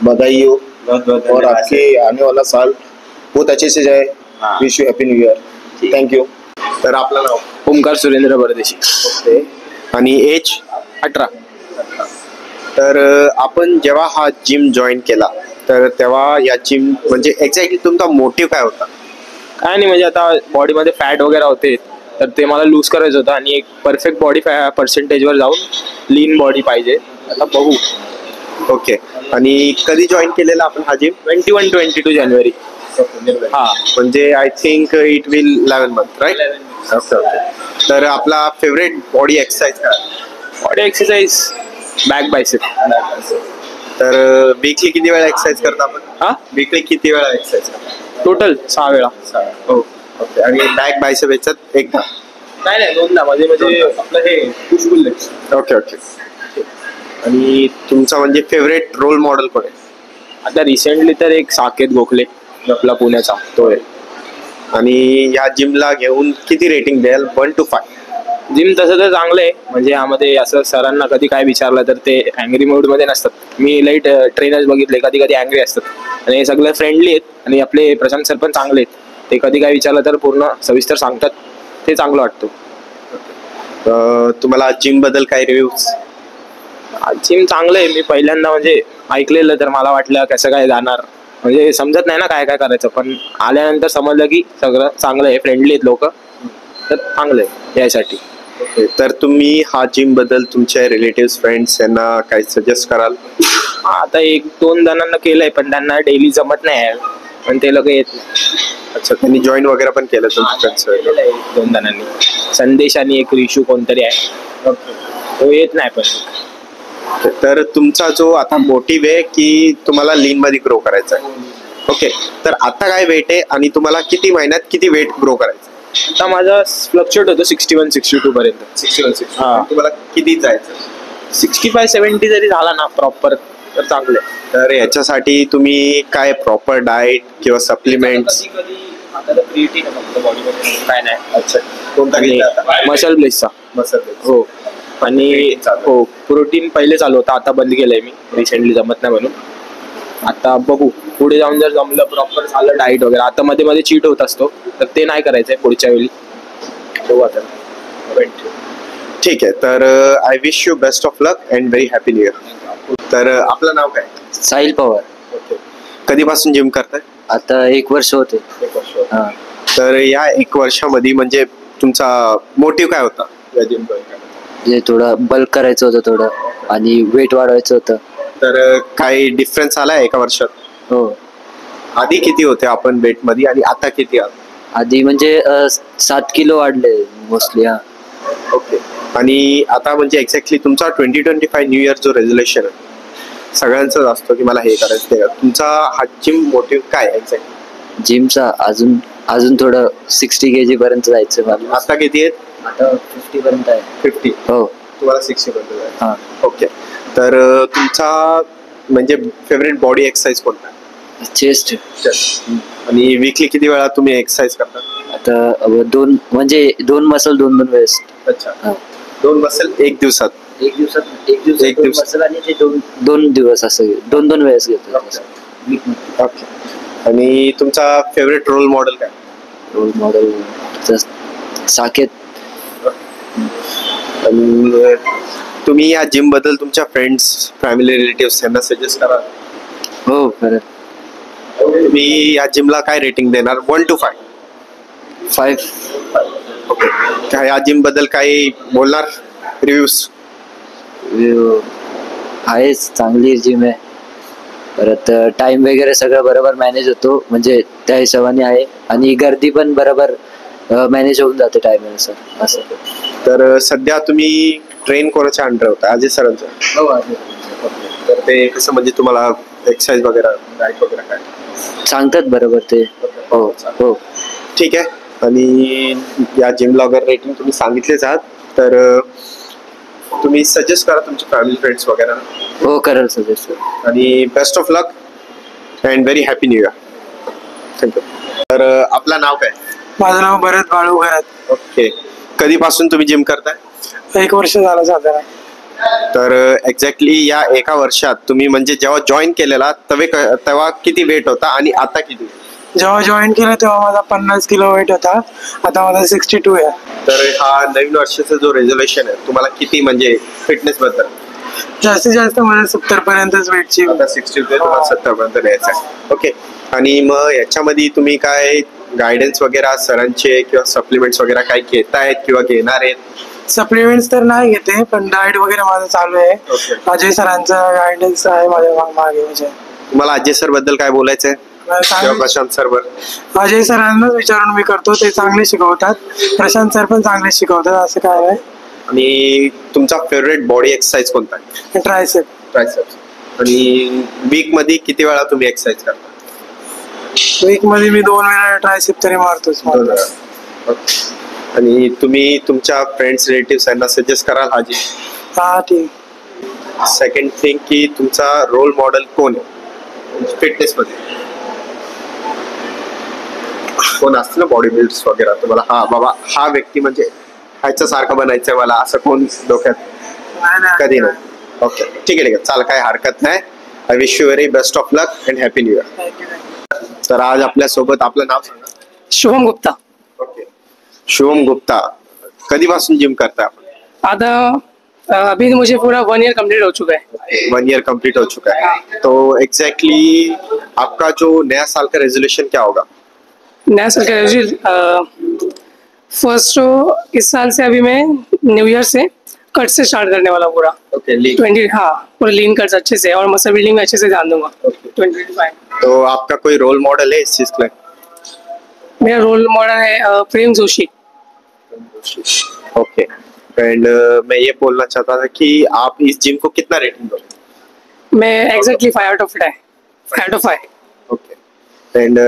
Speaker 2: बधाई हो
Speaker 1: बहुत बहुत
Speaker 2: और
Speaker 1: धन्यवाद
Speaker 2: आपके आने वाला साल बहुत अच्छे से जाए।
Speaker 1: हाँ।
Speaker 2: Wish you happy new year. Thank you. तर आपलं नाव?
Speaker 3: ओमकार सुरेंद्र परदेशी.
Speaker 2: ओके, आणि एज?
Speaker 3: 18.
Speaker 2: तर आपण जेव्हा हा जिम जॉईन केला तर तेव्हा या जिम म्हणजे एक्झॅक्टली तुमचा मोटिव्ह काय होता?
Speaker 3: काय नाही म्हणजे आता बॉडीमध्ये फॅट वगैरे होते तर ते मला लूज करायचं होतं आणि एक परफेक्ट बॉडी पर्सेंटेजवर जाऊन लीन बॉडी पाहिजे. आता बघू.
Speaker 2: ओके, आणि कधी जॉईन केलेला आपण हा जिम?
Speaker 3: 21-22 जानेवारी.
Speaker 2: हा, म्हणजे I think it will 11 month right? तर आपला फेवरेट बॉडी एक्सरसाइज काय?
Speaker 3: Body exercise back bicep.
Speaker 2: तर वीकली किती वेळा एक्सरसाइज करता आपण?
Speaker 3: हा,
Speaker 2: वीकली किती वेळा एक्सरसाइज करता?
Speaker 3: टोटल 6 वेळा.
Speaker 2: हो. ओके, आणि बॅक बायसेप याच्यात एकदा?
Speaker 3: नाही 2दा म्हणजे आपलं हे push pull legs.
Speaker 2: Okay okay. आणि तुमचा म्हणजे फेवरेट रोल मॉडेल कोण आहे?
Speaker 3: आता रिसेंटली तर एक साकेत गोखले आपला पुण्याचा तो आहे.
Speaker 2: आणि या जिमला घेऊन किती रेटिंग द्याल 1 to 5?
Speaker 3: जिम तसं तर चांगलं आहे म्हणजे यामध्ये असं सरांना कधी काय विचारलं तर ते अँग्री मोडमध्ये नसतात. मी लाईट ट्रेनर्स बघितले कधी कधी अँग्री असतात आणि हे सगळे फ्रेंडली आहेत आणि आपले प्रशांत सर पण चांगले आहेत. ते कधी काय विचारलं तर पूर्ण सविस्तर सांगतात. ते चांगलं वाटतं.
Speaker 2: तुम्हाला जिम बद्दल काय रिव्ह्यूज?
Speaker 3: जिम चांगलं आहे. मी पहिल्यांदा म्हणजे ऐकलेलं तर मला वाटलं कसं काय जाणार म्हणजे समजत नाही ना काय काय करायचं पण आल्यानंतर समजलं की सगळं चांगलं आहे. फ्रेंडली आहेत लोक तर चांगलं आहे यासाठी.
Speaker 2: तर तुम्ही हा जिम बद्दल तुमच्या रिलेटिव्ह फ्रेंड्स यांना काय सजेस्ट कराल?
Speaker 3: आता 1-2 जणांना केलंय पण त्यांना डेली जमत नाही आहे पण ते लोक येत नाही.
Speaker 2: अच्छा, त्यांनी जॉईन वगैरे पण केलं
Speaker 3: केलेलं आहे 2 जणांनी. संदेश आणि एक रिशू कोणतरी आहे तो येत नाही पण.
Speaker 2: तर तुमचा जो आता मोटिव्ह आहे की तुम्हाला लीन मध्ये ग्रो करायचा आहे. ओके, तर आता काय वेट आहे आणि तुम्हाला किती महिन्यात किती वेट ग्रो करायचं?
Speaker 3: आता माझा फ्लक्च्युएट होतो 61-62 पर्यंत.
Speaker 2: 61-62.
Speaker 3: हा.
Speaker 2: तुम्हाला किती जायचं?
Speaker 3: 65-70 जरी झाला ना प्रॉपर तर चांगलं आहे.
Speaker 2: तर याच्यासाठी तुम्ही काय प्रॉपर डाएट किंवा सप्लिमेंट्स?
Speaker 3: आता तर क्रिएटिन आहे फक्त बॉडीमध्ये काय नाही.
Speaker 2: अच्छा, कोणता घेतला आता?
Speaker 3: मसल ब्लेसचा.
Speaker 2: मसल.
Speaker 3: हो, आणि हो प्रोटीन पहिले चालू होता आता बंद केलंय मी रिसेंटली जमत नाही म्हणून. आता बघू पुढे जाऊन जर जमलं प्रॉपर झालं डाएट वगैरे. आता मध्ये मध्ये चीट होत असतो तर ते नाही करायचंय पुढच्या वेळी. बघू आता.
Speaker 2: ठीक आहे, तर I wish you best of luck and very happy new year. तर आपलं नाव काय?
Speaker 8: साहिल पवार.
Speaker 2: ओके, कधीपासून जिम करताय?
Speaker 8: आता 1 वर्ष होते.
Speaker 2: 1 वर्ष. तर या 1 वर्षामध्ये म्हणजे तुमचा मोटिव्ह काय होता या जिम जॉईन करण्याचा?
Speaker 8: म्हणजे थोडं बल्क करायचं होतं थोडं आणि वेट वाढवायचं होतं.
Speaker 2: तर काही डिफरन्स आलाय 1 वर्षात?
Speaker 8: हो,
Speaker 2: आधी किती होते आपण वेट मध्ये आणि आता किती आहात?
Speaker 8: आधी म्हणजे 7 किलो वाढले मोस्टली. हा.
Speaker 2: ओके, आणि आता म्हणजे एक्झॅक्टली तुमचा 2025 न्यू इयर जो रेझोल्युशन आहे सगळ्यांचाच असतो की मला हे करायचं ते. तुमचा हा जिम मोटिव्ह काय एक्झॅक्टली?
Speaker 8: जिमचा अजून थोडं 60 kg पर्यंत जायचं मला.
Speaker 2: आता किती आहेत?
Speaker 8: आता 50 पर्यंत आहे.
Speaker 2: 50.
Speaker 8: हो.
Speaker 2: तुम्हाला 60 पर्यंत जायचं.
Speaker 8: हा.
Speaker 2: ओके, तर तुमचा म्हणजे फेवरेट बॉडी एक्सरसाइज कोणता?
Speaker 8: चेस्ट.
Speaker 2: आणि वीकली किती वेळा तुम्ही एक्सरसाइज करता?
Speaker 8: आता 2 म्हणजे 2 मसल 2 वेळेस.
Speaker 2: अच्छा,
Speaker 8: हा.
Speaker 2: 2 मसल 1 दिवसात?
Speaker 8: एक दिवसात मसल आणि ते 2 दिवस असं 2 वेळेस घेतो.
Speaker 2: ओके, आणि तुमचा फेवरेट रोल मॉडेल काय?
Speaker 8: Role model Saket.
Speaker 2: आणि तुम्ही या जिम बद्दल तुमच्या फ्रेंड्स फॅमिली रिलेटिव्ह यांना सजेस्ट करा?
Speaker 8: हो खरं.
Speaker 2: तुम्ही या जिमला काय रेटिंग देणार 1 to 5?
Speaker 8: 5.
Speaker 2: ओके, काय या जिम बद्दल काही बोलणार रिव्ह्यूज?
Speaker 8: आहे चांगली जिम आहे. परत टाइम वगैरे सगळं बरोबर मॅनेज होतो म्हणजे त्या हिशोबाने आहे आणि गर्दी पण बरोबर मॅनेज होऊन जाते टाइमनुसार असं.
Speaker 2: तर सध्या तुम्ही ट्रेन कोणाच्या अंडर होता? अजय सरांचा?
Speaker 8: हो.
Speaker 2: तर ते कसं म्हणजे तुम्हाला एक्सरसाइज वगैरे डाएट वगैरे काय
Speaker 8: सांगतात बरोबर ते. हो हो.
Speaker 2: ठीक आहे. आणि या जिमला वगैरे रेटिंग तुम्ही सांगितलेच आहात, तर तुम्ही सजेस्ट करा तुमचे फॅमिली फ्रेंड्स वगैरे.
Speaker 8: हो करेल सजेस्ट.
Speaker 2: आणि best of luck and very happy new year. Thank you. तर आपलं नाव काय?
Speaker 9: माझं नाव भरत बाळू घरात.
Speaker 2: ओके. कधीपासून तुम्ही जिम करताय?
Speaker 9: 1 वर्ष झालं साधारण.
Speaker 2: तर एक्झॅक्टली या एका वर्षात तुम्ही म्हणजे जेव्हा जॉईन केलेला तेव्हा किती वेट होता आणि आता किती?
Speaker 9: जेव्हा जॉईन केलं तेव्हा माझा 50 किलो वेट होता, आता माझा 62 आहे.
Speaker 2: तर हा नवीन वर्षाचा जो रेझोल्युशन आहे तुम्हाला किती म्हणजे फिटनेस बद्दल?
Speaker 9: जास्तीत जास्त मला 70 पर्यंतच वेटची.
Speaker 2: आता 60 ते 70 पर्यंत न्यायचं आहे. ओके. आणि मग याच्यामध्ये तुम्ही काय गायडन्स वगैरे सरांचे किंवा सप्लिमेंट्स वगैरे काय घेतायत किंवा घेणार आहेत?
Speaker 9: सप्लिमेंट्स तर नाही घेते, पण डाएट वगैरे माझं चालू आहे. अजय सरांचा गायडन्स आहे माझ्या मागे. म्हणजे
Speaker 2: तुम्हाला अजय सर बद्दल काय बोलायचंय किंवा प्रशांत सर बद्दल?
Speaker 9: अजय सरांनाच विचारून मी करतो, ते चांगले शिकवतात. प्रशांत सर पण चांगले शिकवतात, असं काय आहे.
Speaker 2: आणि तुमचा फेवरेट बॉडी एक्सरसाइज कोणता आहे?
Speaker 9: ट्रायसेप.
Speaker 2: ट्रायसेप्स. आणि वीक मध्ये किती वेळा तुम्ही एक्सरसाइज करता?
Speaker 9: वीक मध्ये मी 2 वेळा ट्रायसेप तरी मारतोच.
Speaker 2: आणि तुम्ही तुमच्या फ्रेंड्स रिलेटिव्स यांना सजेस्ट कराल हा जिम?
Speaker 9: हा ठीक.
Speaker 2: सेकंड थिंग की तुमचा रोल मॉडेल कोण आहे फिटनेस मध्ये? कोण असतं ना बॉडी बिल्डर्स वगैरे, तुम्हाला हा बाबा हा व्यक्ती म्हणजे ह्याच्या सारखं बनायचंय मला, असं कोण डोक्यात? कधी नाही. ओके ठीक आहे चाल, काय हरकत नाही. I wish you very best of luck and happy new year. तर आज आपल्या सोबत आपलं नाव सांगा.
Speaker 10: शुभम गुप्ता.
Speaker 2: ओके. शुभम गुप्ता, कधीपासून जिम करता आपण?
Speaker 10: आधा अभी मुझे पूरा 1 ईयर कंप्लीट हो चुका है.
Speaker 2: 1 ईयर कंप्लीट हो चुका है. तो एग्जैक्टली आपका जो नया साल का रेजोल्यूशन क्या होगा?
Speaker 10: नया साल का रेजोल्यूशन फर्स्ट इस साल से अभी मैं न्यू ईयर से कट से स्टार्ट करने वाला पूरा.
Speaker 2: ओके.
Speaker 10: 20 हाँ पूरा लीन कट्स अच्छे से और मसल बिल्डिंग में अच्छे से ध्यान दूंगा. 2025.
Speaker 2: तो आपका कोई रोल मॉडल है इस चीज का?
Speaker 10: मेरा रोल मॉडल है प्रेम जोशी.
Speaker 2: ओके. एंड मैं ये बोलना चाहता था कि आप इस जिम को कितना रेटिंग दोगे?
Speaker 10: मैं exactly 5 out of 10. 5 out of 5.
Speaker 2: Okay. End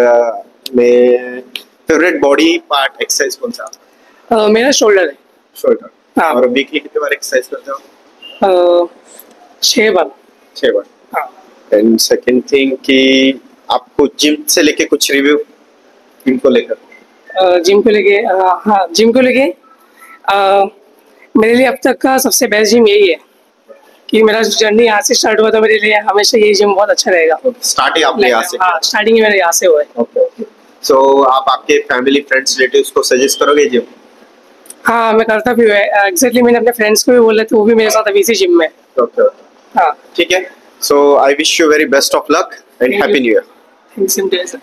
Speaker 2: मैं फेवरेट बॉडी पार्ट एक्सरसाइज कौन सा?
Speaker 10: मेरा शोल्डर है.
Speaker 2: शोल्डर.
Speaker 10: हाँ.
Speaker 2: और वीकली कितने बार एक्सरसाइज करते हो?
Speaker 10: 6 बार.
Speaker 2: 6 बार.
Speaker 10: हाँ.
Speaker 2: एंड सेकंड थिंग कि आपको जिम से लेके कुछ रिव्यू जिम को लेकर?
Speaker 10: जिम को लेके हाँ जिम को लेके मेरे लिए अब तक का सबसे बेस्ट जिम यही है कि मेरा जर्नी यहाँ से स्टार्ट हुआ था. मेरे लिए हमेशा यही जिम बहुत अच्छा रहेगा.
Speaker 2: स्टार्टिंग आपने यहाँ से?
Speaker 10: हाँ स्टार्टिंग मेरे यहाँ से हुआ है.
Speaker 2: ओके. सो आप आपके फैमिली फ्रेंड्स रिलेटिव्स को सजेस्ट करोगे जिम?
Speaker 10: हाँ मैं करता भी हूँ. एग्जैक्टली मैंने अपने फ्रेंड्स को भी बोला था, वो भी मेरे साथ अभी इसी जिम में.
Speaker 2: ओके.
Speaker 10: हाँ
Speaker 2: ठीक है. So I wish you very best of luck and happy new year.
Speaker 10: Thanks.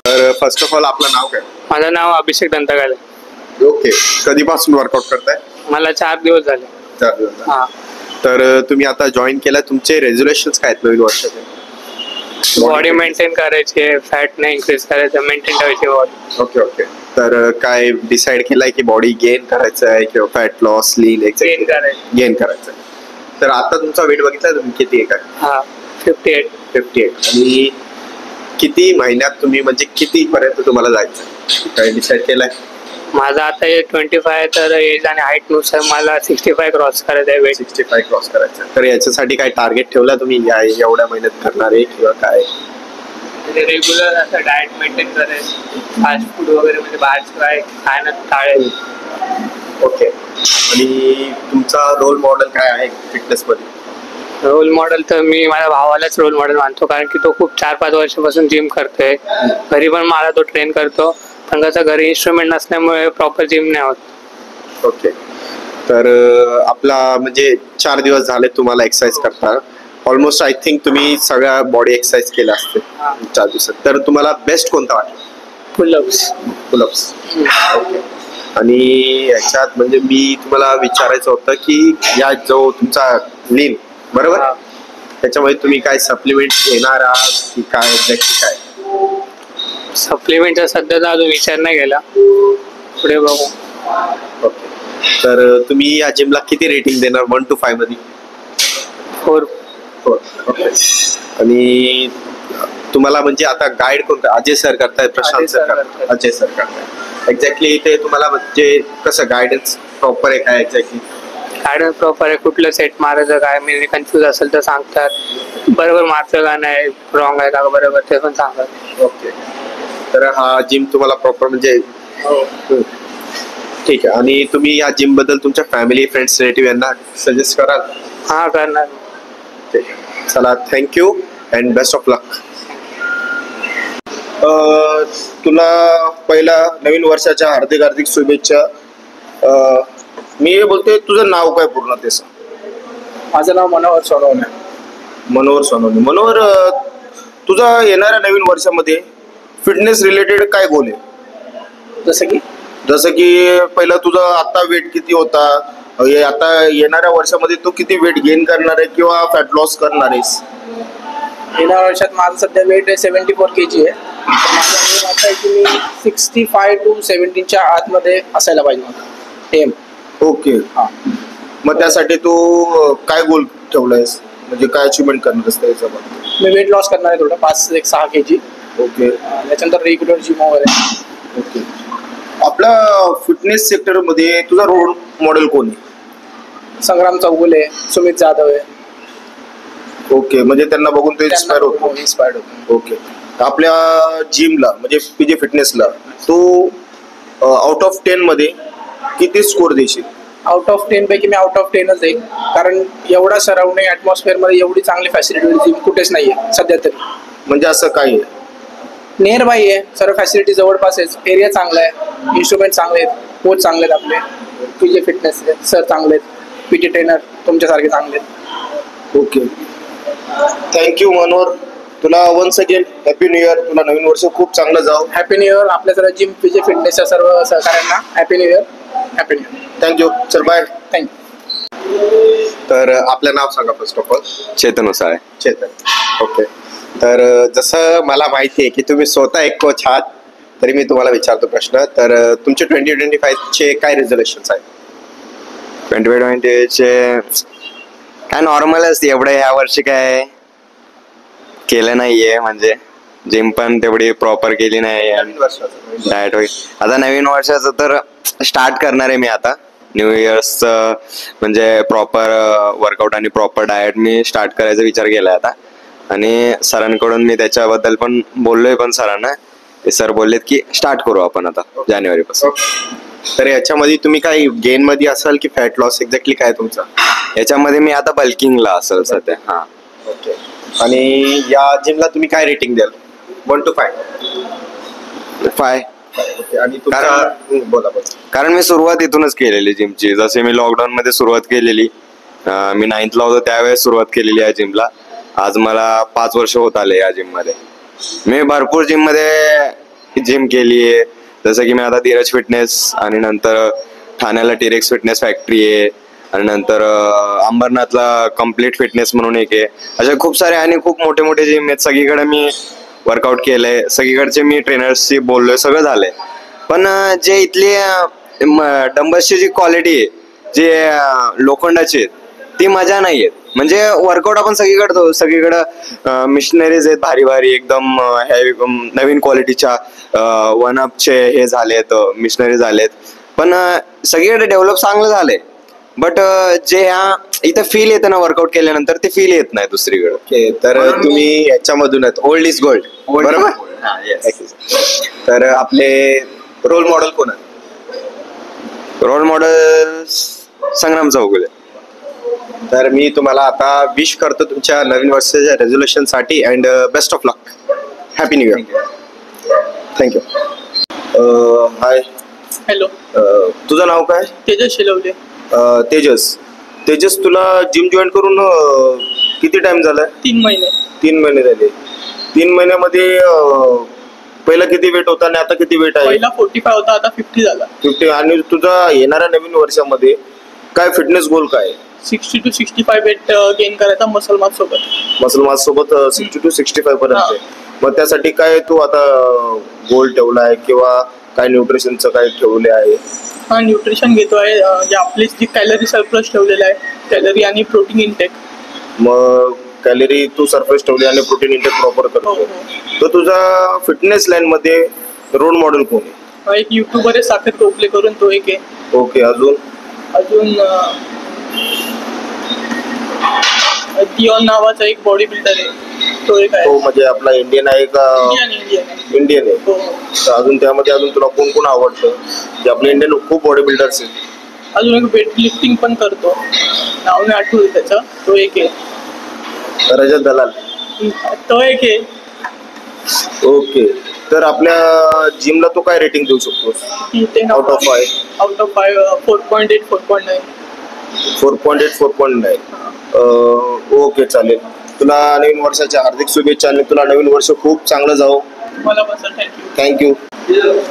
Speaker 2: तर फर्स्ट ऑफ ऑल आपलं नाव काय?
Speaker 10: माझं नाव अभिषेक दंतगाले.
Speaker 2: ओके. कधीपासून वर्कआउट करताय?
Speaker 10: मला 4 दिवस झाले.
Speaker 2: 4 दिवस.
Speaker 10: हाँ.
Speaker 2: तर तुम्ही आता जॉईन केला, तुमचे रेझोल्युशन्स काय आहेत नवीन वर्षाचे?
Speaker 10: बॉडी मेंटेन करायची आहे, फॅट नाही इन्क्रीज करायचं, मेंटेन ठेवायची बॉडी.
Speaker 2: ओके. ओके. तर काय डिसाइड केलाय की बॉडी गेन करायचं आहे किंवा फॅट लॉस लीन
Speaker 10: गेन करायचं?
Speaker 2: गेन करायचं आहे. तर आता तुमचा वेट बघितला तुम्ही किती आहे? काय?
Speaker 10: हा 58.
Speaker 2: आणि किती महिन्यात तुम्ही म्हणजे किती पर्यंत तुम्हाला जायचं काय डिसाइड केलंय?
Speaker 10: माझा आता 25 तर एज आणि हाईट नुसार मला 65 क्रॉस करायचं आहे. वेट
Speaker 2: 65 क्रॉस करायचं. तर याच्यासाठी काय टार्गेट ठेवला तुम्ही एवढ्या महिन्यात करणार आहे किंवा काय?
Speaker 10: रेग्युलर असं डाएट मेंटेन करायचं, फास्ट फूड वगैरे म्हणजे बाहेरचं काय खाणं टाळेल.
Speaker 2: ओके. आणि तुमचा रोल मॉडेल काय आहे फिटनेस मध्ये?
Speaker 10: रोल मॉडेल तर मी माझ्या भावालाच रोल मॉडेल मानतो, कारण की तो खूप 4-5 वर्षापासून जिम करतोय. घरी पण मला तो ट्रेन करतो, पण त्याचा घरी इन्स्ट्रुमेंट नसल्यामुळे प्रॉपर जिम नाही होत.
Speaker 2: ओके. तर आपला म्हणजे 4 दिवस झाले तुम्हाला एक्सरसाइज करता. ऑलमोस्ट आय थिंक तुम्ही सगळ्या बॉडी एक्सरसाइज केल्या असते 4 दिवसात. तर तुम्हाला बेस्ट कोणता वाटला?
Speaker 10: पुलअप्स.
Speaker 2: पुलअप्स. ओके. आणि याच्यात म्हणजे मी तुम्हाला विचारायचं होतं की या जो तुमचा लीन बरोबर त्याच्यामध्ये तुम्ही काय सप्लिमेंट घेणार आहात की काय एक्झॅक्टली काय?
Speaker 10: सप्लिमेंटचा सध्याचा अजून विचार नाही केला, पुढे बघू.
Speaker 2: ओके. तर तुम्ही या जिमला किती रेटिंग देणार 1 to 5 मध्ये?
Speaker 10: 4.
Speaker 2: ओके. आणि तुम्हाला म्हणजे आता गाईड कोण अजय सर करतायत, प्रशांत सर करतायत, अजय सर करतायत. एक्झॅक्टली ते तुम्हाला म्हणजे कसं गायडन्स प्रॉपर आहे काय एक्झॅक्टली?
Speaker 10: गायडन्स प्रॉपर आहे. कुठलं सेट मारायचं काय, मी कन्फ्यूज असेल तर सांगतात, बरोबर मारतं का नाही, रॉंग आहे का बरोबर ते पण सांगतात.
Speaker 2: ओके. तर हा जिम तुम्हाला प्रॉपर म्हणजे ठीक आहे. आणि तुम्ही या जिम बद्दल तुमच्या फॅमिली, फ्रेंड्स, रिलेटिव्ह यांना सजेस्ट कराल?
Speaker 10: हा करणार.
Speaker 2: ठीक आहे. चला, थँक्यू अँड बेस्ट ऑफ लक. तुला पहिला नवीन वर्षाच्या हार्दिक हार्दिक शुभेच्छा. मी बोलते, तुझं नाव काय पूर्ण ते सांग.
Speaker 11: माझं नाव मनोहर सोनवणे.
Speaker 2: मनोहर सोनवणे. मनोहर, तुझा येणाऱ्या नवीन वर्षामध्ये फिटनेस रिलेटेड काय गोल आहे?
Speaker 11: जसं की
Speaker 2: पहिला तुझा आता वेट किती होता, आता येणाऱ्या वर्षामध्ये तू किती वेट गेन करणार आहे किंवा फॅट लॉस करणार आहेस?
Speaker 11: गेल्या वर्षात माझं सध्या वेट आहे 74 kg आहे. माझा एम असा आहे की मी 65 to 70च्या आतमध्ये असायला पाहिजे मला एम.
Speaker 2: ओके. हा. मग त्यासाठी तू काय गोल ठेवलायस, म्हणजे काय अचिव्हमेंट करणार आहेस त्याच्यामध्ये?
Speaker 11: मी वेट लॉस करणार आहे थोडं 5-6 kg.
Speaker 2: ओके.
Speaker 11: त्याच्यानंतर रेग्युलर जिम वगैरे.
Speaker 2: ओके. आपल्या फिटनेस सेक्टर मध्ये तुझा रोल मॉडेल कोण आहे?
Speaker 11: संग्राम चौगुले, सुमित जाधव आहे.
Speaker 2: ओके. म्हणजे त्यांना बघून ते इन्स्पायर होतो. ओके. आपल्या जिमला म्हणजे पीजे फिटनेसला तू आउट ऑफ 10 मध्ये किती स्कोर देशील?
Speaker 11: आउट ऑफ 10 पैकी मी आउट ऑफ 10च देईन, कारण एवढा सराउंडिंग ॲटमॉस्फिअर मध्ये एवढी चांगली फॅसिलिटी जिम कुठेच नाहीये सध्या तरी.
Speaker 2: म्हणजे असं काय आहे?
Speaker 11: नियर बाय आहे, सर्व फॅसिलिटी जवळपास आहे, एरिया चांगला आहे, इन्स्ट्रुमेंट चांगले आहेत, कोच चांगले आहेत, आपले पीजे फिटनेस सर चांगले आहेत, पीटी ट्रेनर तुमच्यासारखे चांगले आहेत.
Speaker 2: ओके. थँक्यू मनोहर. तुला once again happy new year. तुला नवीन वर्ष खूप चांगलं जाऊ.
Speaker 11: हॅपी न्यू इयर आपल्या सर्व जिम पीजे फिटनेसच्या सर्व सहकाऱ्यांना. Happy new year. Happy new year.
Speaker 2: Thank you. चल बाय.
Speaker 11: थँक्यू.
Speaker 2: तर आपलं नाव सांगा first of all.
Speaker 5: Chetan Usale.
Speaker 2: Chetan. Okay. तर जसं मला माहिती आहे की तुम्ही स्वतः एक कोच आहात, तरी मी तुम्हाला विचारतो प्रश्न. तर तुमचे 2025चे काय रिझोल्युशन्स आहेत?
Speaker 5: 2020चे काय नॉर्मलच, एवढं ह्या वर्षी काय केलं नाहीये, म्हणजे जिम पण तेवढी प्रॉपर केली नाही. डाएट होईल आता नवीन वर्षाचं तर स्टार्ट करणार आहे मी आता. न्यू इयर्सचं म्हणजे प्रॉपर वर्कआउट आणि प्रॉपर डाएट मी स्टार्ट करायचा विचार केलाय आता. आणि सरांकडून मी त्याच्याबद्दल पण बोललोय पण सरांना. ते सर बोललेत की स्टार्ट करू आपण आता जानेवारीपासून.
Speaker 2: तर याच्यामध्ये तुम्ही काय गेन मध्ये असाल की फॅट लॉस, एक्झॅक्टली काय तुमचा?
Speaker 5: याच्यामध्ये मी आता बल्किंगला असेल सध्या. हा.
Speaker 2: ओके. आणि या जिमला तुम्ही काय रेटिंग द्याल 1 to 5?
Speaker 5: 5.
Speaker 2: ओके. आणि बोला.
Speaker 5: कारण मी सुरुवात इथूनच केलेली जिमची. जसे मी लॉकडाऊन मध्ये सुरुवात केलेली, मी 9th ला होतो त्यावेळेस सुरुवात केलेली या जिमला. आज मला 5 वर्ष होत आले या जिम मध्ये. मी भरपूर जिम मध्ये जिम केली आहे. जसं की मी आता धीरज फिटनेस, आणि नंतर ठाण्याला टिरेक्स फिटनेस फॅक्टरी आहे, आणि नंतर अंबरनाथला कम्प्लीट फिटनेस म्हणून एक आहे. अशा खूप सारे आणि खूप मोठे मोठे जिम आहेत. सगळीकडे मी वर्कआउट केलंय, सगळीकडचे मी ट्रेनर्सशी बोललोय, सगळं झालंय. पण जे इथली डंबल्सची जी क्वालिटी आहे, जे लोखंडाची आहे, ती मजा नाही येत. म्हणजे वर्कआउट आपण सगळीकडं मिशनरीज आहेत भारी भारी एकदम हेवी नवीन क्वालिटीच्या 1UPचे हे झालेत, मिशनरी झालेत. पण सगळीकडे डेव्हलप चांगलं झालंय. बट जे इथं फील येतं ना वर्कआउट केल्यानंतर, ते फील येत नाही दुसरीकडे.
Speaker 2: ओके. तर तुम्ही याच्यामधूनच ओल्ड इज गोल्ड, बरोबर? तर आपले रोल मॉडेल कोण आहे?
Speaker 5: रोल मॉडेल संग्राम चौगुले.
Speaker 2: तर मी तुम्हाला आता विश करतो तुमच्या नवीन वर्षाच्या रेझोल्युशन साठी and best of luck. Happy new year. Thank you. High.
Speaker 11: Hello.
Speaker 2: तुझं नाव काय?
Speaker 11: तेजस शिलवले.
Speaker 2: तेजस, तुला जिम जॉईन करून किती टाइम झालाय?
Speaker 11: 3 महिने.
Speaker 2: 3 महिने झाले. 3 महिन्यामध्ये पहिला किती वेट होता आणि आता किती वेट आहे?
Speaker 11: पहिला 45 होता, आता 50 झाला.
Speaker 2: 50. आणि तुझा येणाऱ्या नवीन वर्षामध्ये काय फिटनेस गोल काय?
Speaker 11: 60 to 65 वेट गेन करायचा मसल मास सोबत
Speaker 2: 60 to 65 पर्यंत. मग त्यासाठी काय तू आता गोल ठेवलाय किंवा काय न्यूट्रिशनचं काय ठेवले आहे?
Speaker 11: हा, न्यूट्रिशन घेतो आहे. आपली जी कॅलरी सरप्लस ठेवलेला आहे, कॅलरी आणि प्रोटीन इनटेक.
Speaker 2: मग
Speaker 12: कॅलरी तू सरफेस ठेवली आणि प्रोटीन इंटेक प्रॉपर करतो. तर तुझा फिटनेस लाईन मध्ये रोल मॉडेल कोण आहे?
Speaker 11: एक युट्यूबर आहे साखर टोपले करून, तो एक आहे.
Speaker 12: ओके, अजून
Speaker 11: दियोन नावाचा एक बॉडी बिल्डर आहे, तो एक आहे.
Speaker 12: तो म्हणजे आपला इंडियन आहे का? इंडियन आहे. तर अजून त्यामध्ये अजून तुला कोण कोण आवडतं? जे आपले इंडियन खूप बॉडी बिल्डर्स आहेत.
Speaker 11: अजून एक वेट लिफ्टिंग पण करतो, नाव नाही आठवलं त्याचं, तो एक आहे.
Speaker 12: रजत दलाल,
Speaker 11: तो एक आहे.
Speaker 12: ओके. तर आपल्या जिमला तो काय रेटिंग देऊ शकतोस? Out of 5?
Speaker 11: Out of 5 4.8 4.9.
Speaker 12: 4.8 4.9. Okay, चालेल. तुला नवीन वर्षाच्या हार्दिक शुभेच्छा आणि तुला नवीन वर्ष खूप चांगलं जाऊ.
Speaker 11: मला पण सर
Speaker 12: थँक्यू.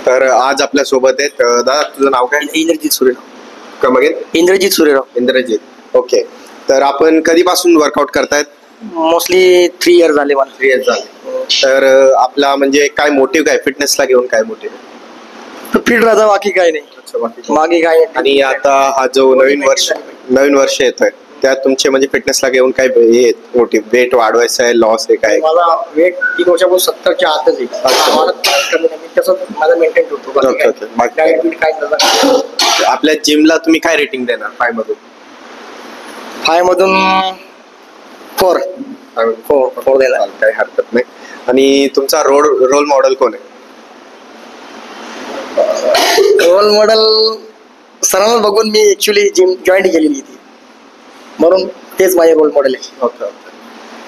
Speaker 12: तर आज आपल्या सोबत आहेत दादा, तुझं नाव काय?
Speaker 13: इंद्रजित सूर्यराव.
Speaker 12: का मागे?
Speaker 13: इंद्रजित सूर्यराव.
Speaker 12: इंद्रजित, ओके. तर आपण कधीपासून वर्कआउट करतायत?
Speaker 13: मोस्टली 3 इयर झाले मला.
Speaker 12: 3 इयर्स झाले. तर आपला म्हणजे काय मोटिव्ह काय फिटनेसला घेऊन, काय मोटिव्ह?
Speaker 13: फिट राहता, बाकी काय नाही. बाकी काय नाही.
Speaker 12: आणि आता हा जो नवीन वर्ष येतोय त्यात तुमचे म्हणजे फिटनेसला घेऊन काय मोटिव्ह? वेट वाढवायचं आहे, लॉस आहे, काय?
Speaker 13: मला वेट 3 वर्षापासून 70च्या आतच आहे. तसं माझा मेंटेन होतो.
Speaker 12: आपल्या जिमला तुम्ही काय रेटिंग देणार 5 मधून?
Speaker 13: 5 मधून 4 देणार.
Speaker 12: काही हरकत नाही. आणि तुमचा रोल मॉडेल कोण आहे?
Speaker 13: रोल मॉडेल सरांना बघून मी ऍक्च्युली जिम जॉईन केलेली होती, म्हणून तेच माझे रोल मॉडेल आहे.
Speaker 12: ओके,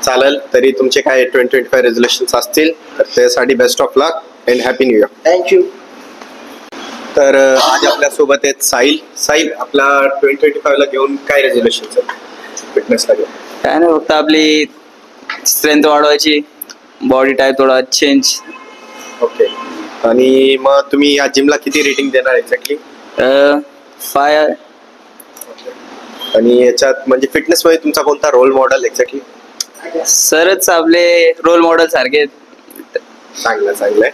Speaker 12: चालेल. तरी तुमचे काय 2025 रेझोल्युशन्स असतील तर त्यासाठी best of luck and happy new year.
Speaker 13: Thank you.
Speaker 12: तर आज आपल्या सोबत आहेत साहिल. आपला 2025 ला घेऊन काय रेझोल्युशन्स आहेत फिटनेसला घेऊन?
Speaker 14: काय नाही, फक्त आपली स्ट्रेंथ वाढवायची, बॉडी टाईप थोडा चेंज.
Speaker 12: ओके. आणि मग तुम्ही या जिमला किती रेटिंग देणार एक्झॅक्टली?
Speaker 14: 5.
Speaker 12: आणि याच्यात म्हणजे फिटनेस मध्ये तुमचा कोणता रोल मॉडेल एक्झॅक्टली?
Speaker 14: सरच आपले रोल मॉडेल सारखे.
Speaker 12: चांगलं आहे.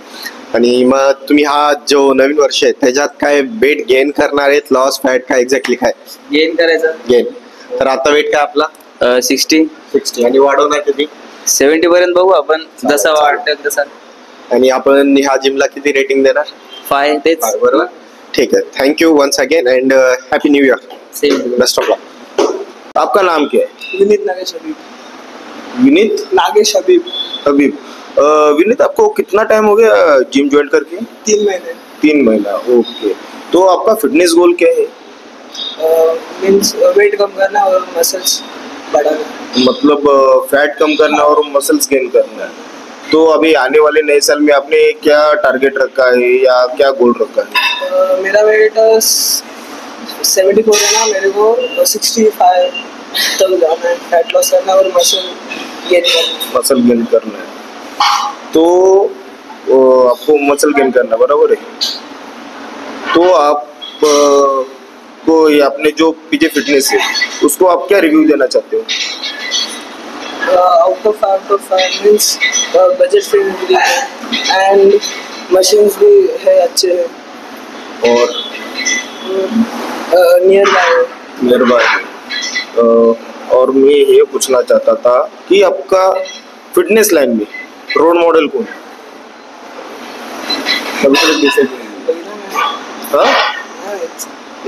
Speaker 12: आणि मग तुम्ही हा जो नवीन वर्ष आहे त्याच्यात काय वेट गेन करणार आहेत, लॉस, फॅट, काय एक्झॅक्टली काय
Speaker 14: गेन करायचं?
Speaker 12: गेन. तर आता वेट काय आपला?
Speaker 14: 60.
Speaker 12: आणि वाढवणार कधी?
Speaker 14: 70 पर्यंत बघू आपण, जसा वाटतं तसा.
Speaker 12: आणि आपण ह्या जिमला किती रेटिंग देणार?
Speaker 14: 5. तेच
Speaker 12: बरोबर. ठीक है, thank you once again and happy new year. Best of luck. आपका नाम क्या है?
Speaker 11: विनीत नागेश हबीब.
Speaker 12: विनीत
Speaker 11: नागेश हबीब.
Speaker 12: हबीब. विनीत, आपको कितना टाइम हो गया जिम ज्वाइन करके?
Speaker 11: 3 महीने.
Speaker 12: 3 महीना, ओके. तो आपका फिटनेस गोल क्या है?
Speaker 11: मीन्स वेट कम करना और मसल्स बढ़ाना.
Speaker 12: मतलब फैट कम करना और मसल्स गेन करना. तो अभी आने वाले नए साल में आपने क्या टारगेट रखा है या क्या गोल रखा है?
Speaker 11: मेरा वेट 74 है ना, मेरे को 65 तक जाना है. फैट लॉस करना और मसल गेन करना है. तो आपको मसल गेन करना, बराबर है. तो आप को ये आपने जो पीजे फिटनेस है उसको आप क्या रिव्यू देना चाहते हो? Out of 5 means budget friendly end machines भी है अच्छे हैं
Speaker 12: और
Speaker 11: नियर बाय.
Speaker 12: और मैं ये पूछना चाहता था कि आपका फिटनेस लाइन में रोल मॉडेल कौन है?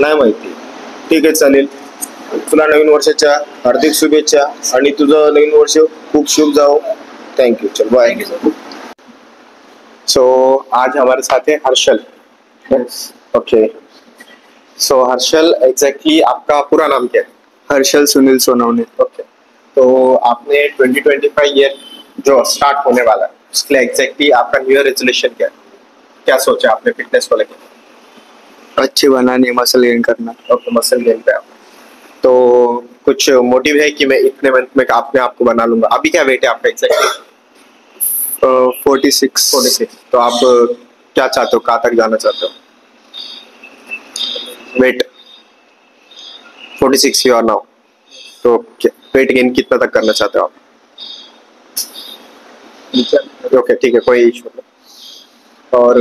Speaker 12: नाही माहिती. ठीक आहे, चालेल. तुला नवीन वर्षाच्या हार्दिक शुभेच्छा आणि तुझं नवीन वर्ष खूप शुभ जाओ. Thank you. चल बाय. सो आज हमारे साथ है Harshal. Okay. So Harshal, exactly आपका पूरा नाम क्या है?
Speaker 15: हर्षल सुनील सोनवने.
Speaker 12: ओके. तो आपने 2025 ईयर जो स्टार्ट होने वाला है उसके लिए एग्जैक्टली आपका न्यू ईयर रेजोल्यूशन क्या है? क्या सोचा आपने फिटनेस को लेकर?
Speaker 15: अच्छी बनानी, मसल गेन करना.
Speaker 12: ओके, मसल गेन पे आप तो कुछ मोटिव है कि मैं इतने मंथ में अपने आप को बना लूंगा? अभी क्या वेट है आपका एग्जैक्टली?
Speaker 15: 46.
Speaker 12: तो आप क्या चाहते हो, कहाँ तक जाना चाहते हो? Weight 46 you are now. तो वेट गेन कितना तक करना चाहते हो आप? ओके, ठीक है, कोई इशू नहीं. और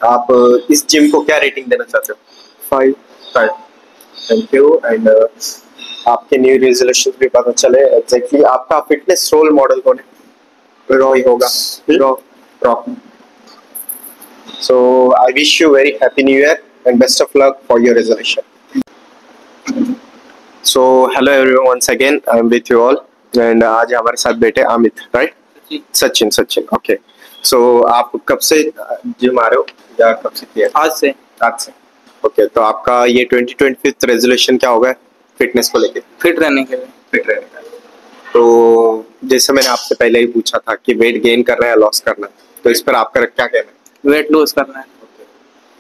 Speaker 12: आप इस जिम को क्या रेटिंग देना चाहते हो?
Speaker 15: 5.
Speaker 12: Thank you. एंड
Speaker 2: आपके न्यू रेजोल्यूशन भी पता चले एग्जैक्टली आपका फिटनेस रोल मॉडल कौन है? रॉय होगा। Rock. So I wish you very happy new year and best of luck for your resolution. So hello everyone, once again I am with you all and आज हमारे साथ बैठे Amit, right? Sachin. Okay. So आप कब से जिम आ रहे हो या कब से किया?
Speaker 14: आज से।
Speaker 2: ओके, तो आपका ये 2025 रेजोल्यूशन क्या होगा फिटनेस को लेके?
Speaker 14: फिट रहने के लिए।
Speaker 2: फिट रहने का। तो जैसे मैंने आपसे पहले ही पूछा था कि वेट गेन करना है या लॉस करना है, तो इस पर आपका क्या कहना है?
Speaker 14: वेट लूज करना है।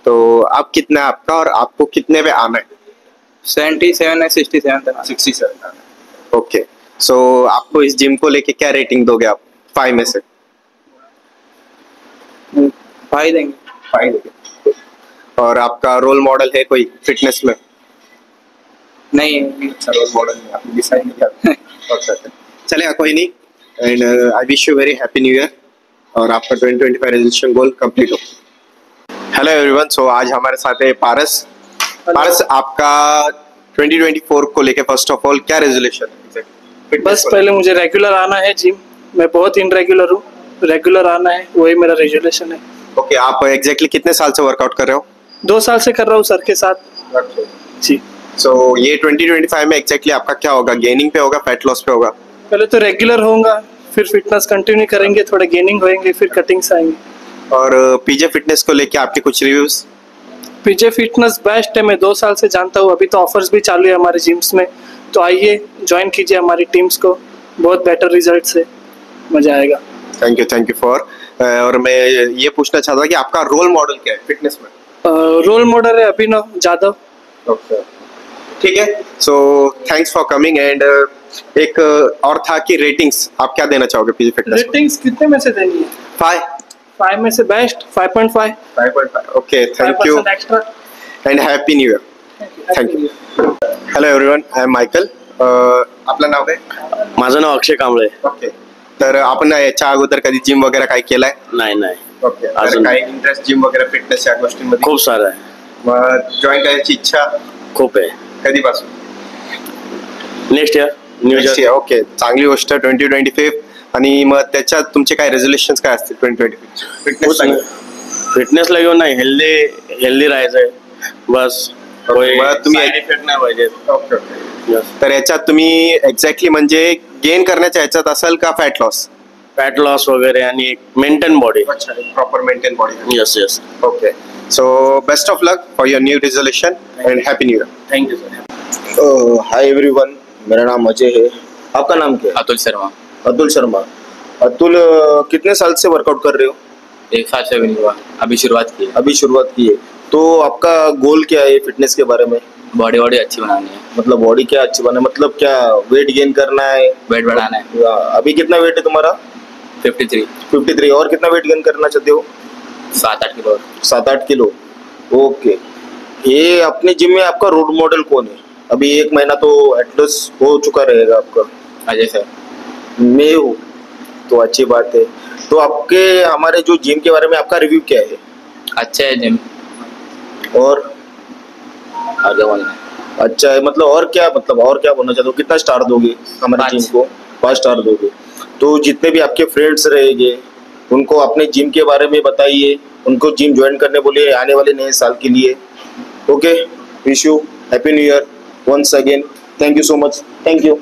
Speaker 2: तो आप कितना है आपका और आपको कितने पे आना है?
Speaker 14: 77 है, 67 तक।
Speaker 2: 67। ओके। सो आपको इस जिम को लेके क्या रेटिंग दोगे आप 5 में से?
Speaker 14: 5 देंगे।
Speaker 2: 5 देंगे। और आपका रोल मॉडल है कोई फिटनेस में?
Speaker 14: नहीं,
Speaker 2: रोल मॉडल नहीं, आपने डिसाइड नहीं किया। चलेगा, कोई नहीं। And I wish you very happy new year और आपका 2025 रेजोल्यूशन गोल कंप्लीट हो। हेलो एवरीवन, सो आज हमारे साथ है पारस। पारस, आपका 2024 को लेके फर्स्ट ऑफ ऑल क्या रेजोल्यूशन है?
Speaker 9: बस पहले मुझे रेगुलर आना है जिम, मैं बहुत इनरेगुलर हूँ, रेगुलर आना है, वही मेरा रेजोल्यूशन है।
Speaker 2: ओके, आप एग्जैक्टली कितने साल से वर्कआउट कर रहे हो?
Speaker 9: 2 साल से कर रहा हूँ सर के साथ। जी।
Speaker 2: सो ये 2025 में एग्जैक्टली आपका क्या होगा? गेनिंग पे होगा, फैट लॉस पे होगा?
Speaker 9: पहले तो रेगुलर होगा, फिर फिटनेस कंटिन्यू करेंगे, थोड़ा गेनिंग होएंगे, फिर कटिंग्स आएंगे।
Speaker 2: और पीजे फिटनेस को लेके आपके कुछ रिव्यूज?
Speaker 9: पीजे फिटनेस बेस्ट है, मैं 2 साल से जानता हूँ, अभी तो ऑफर्स भी चालू है हमारे जिम्स में, तो आइए ज्वाइन कीजिए हमारी टीम्स को, बहुत बेटर रिजल्ट से मजा आएगा।
Speaker 2: Thank you for. और मैं ये पूछना चाहता था कि आपका रोल मॉडल क्या है फिटनेस में?
Speaker 9: रोल मॉडल है अभिनव जादव।
Speaker 2: ओके, ठीक है। So thanks for coming. End एक और था कि रेटिंग्स आप क्या देना चाहोगे पीजे फिटनेस?
Speaker 9: रेटिंग्स कितने में से देनी है? 5 में से best 5.5।
Speaker 2: 5.5। Okay, thank you
Speaker 9: extra
Speaker 2: and happy new year. Thank you. Hello everyone, I am Michael. आपलं नाव काय?
Speaker 16: माझं नाव अक्षय कांबळे.
Speaker 2: ओके, तर आपण याच्या अगोदर कधी जिम वगैरे काही केलाय?
Speaker 16: नाही.
Speaker 2: ओके, अजून काही इंटरेस्ट जिम वगैरे फिटनेस या गोष्टींमध्ये?
Speaker 16: खूप सारं आहे.
Speaker 2: मग जॉईन करायची इच्छा
Speaker 16: खूप आहे.
Speaker 2: कधीपासून?
Speaker 16: Next year.
Speaker 2: ओके, चांगली गोष्ट. 2025 आणि मग त्याच्यात तुमचे काय रेझोल्युशन्स काय असतील 2025
Speaker 16: फिटनेसला घेऊन? नाही, हेल्दी राहायचंय बस.
Speaker 2: तुम्ही
Speaker 16: इफेक्ट नाही पाहिजे.
Speaker 2: तर याच्यात तुम्ही एक्झॅक्टली म्हणजे गेन करण्याच्या याच्यात असाल का फॅट लॉस?
Speaker 16: फॅट लॉस वगैरे आणि मेंटेन बॉडी.
Speaker 2: अच्छा, proper maintain body.
Speaker 16: Yes.
Speaker 2: Okay, so best of luck for your new resolution end happy new year.
Speaker 16: Thank you sir.
Speaker 12: Hi everyone, मेरा नाम अजय है। आपका नाम क्या है?
Speaker 14: अतुल शर्मा।
Speaker 12: अतुल शर्मा। अतुल, कितने साल से वर्कआउट कर रहे हो?
Speaker 14: 1 साल से भी नहीं हुआ, अभी शुरुआत की है।
Speaker 12: तो आपका गोल क्या है फिटनेस के बारे में?
Speaker 14: बॉडी अच्छी बनानी है।
Speaker 12: मतलब बॉडी क्या अच्छी बनाना, मतलब क्या वेट गेन करना है?
Speaker 14: वेट बढ़ाना है।
Speaker 12: अभी कितना वेट है तुम्हारा? 53। और कितना वेट गेन करना चाहते हो?
Speaker 14: 7-8 किलो।
Speaker 12: 7-8 किलो। ओके, ये अपने जिम में आपका रोल मॉडल कौन है? अभी 1 महीना तो एटलीस्ट हो चुका रहेगा आपका।
Speaker 14: अजय सर।
Speaker 12: मैं हूँ, तो अच्छी बात है। तो आपके हमारे जो जिम के बारे में आपका रिव्यू क्या है?
Speaker 14: अच्छा है जिम।
Speaker 12: और
Speaker 14: आगे बोलना
Speaker 12: अच्छा है, मतलब और क्या बोलना चाहते हो? कितना स्टार दोगे हमारे जिम को? 5 स्टार दोगे। तो जितने भी आपके फ्रेंड्स रहेंगे उनको अपने जिम के बारे में बताइए, उनको जिम ज्वाइन करने बोलिए आने वाले नए साल के लिए। Okay, wish you happy new year once again. Thank you so much. Thank you.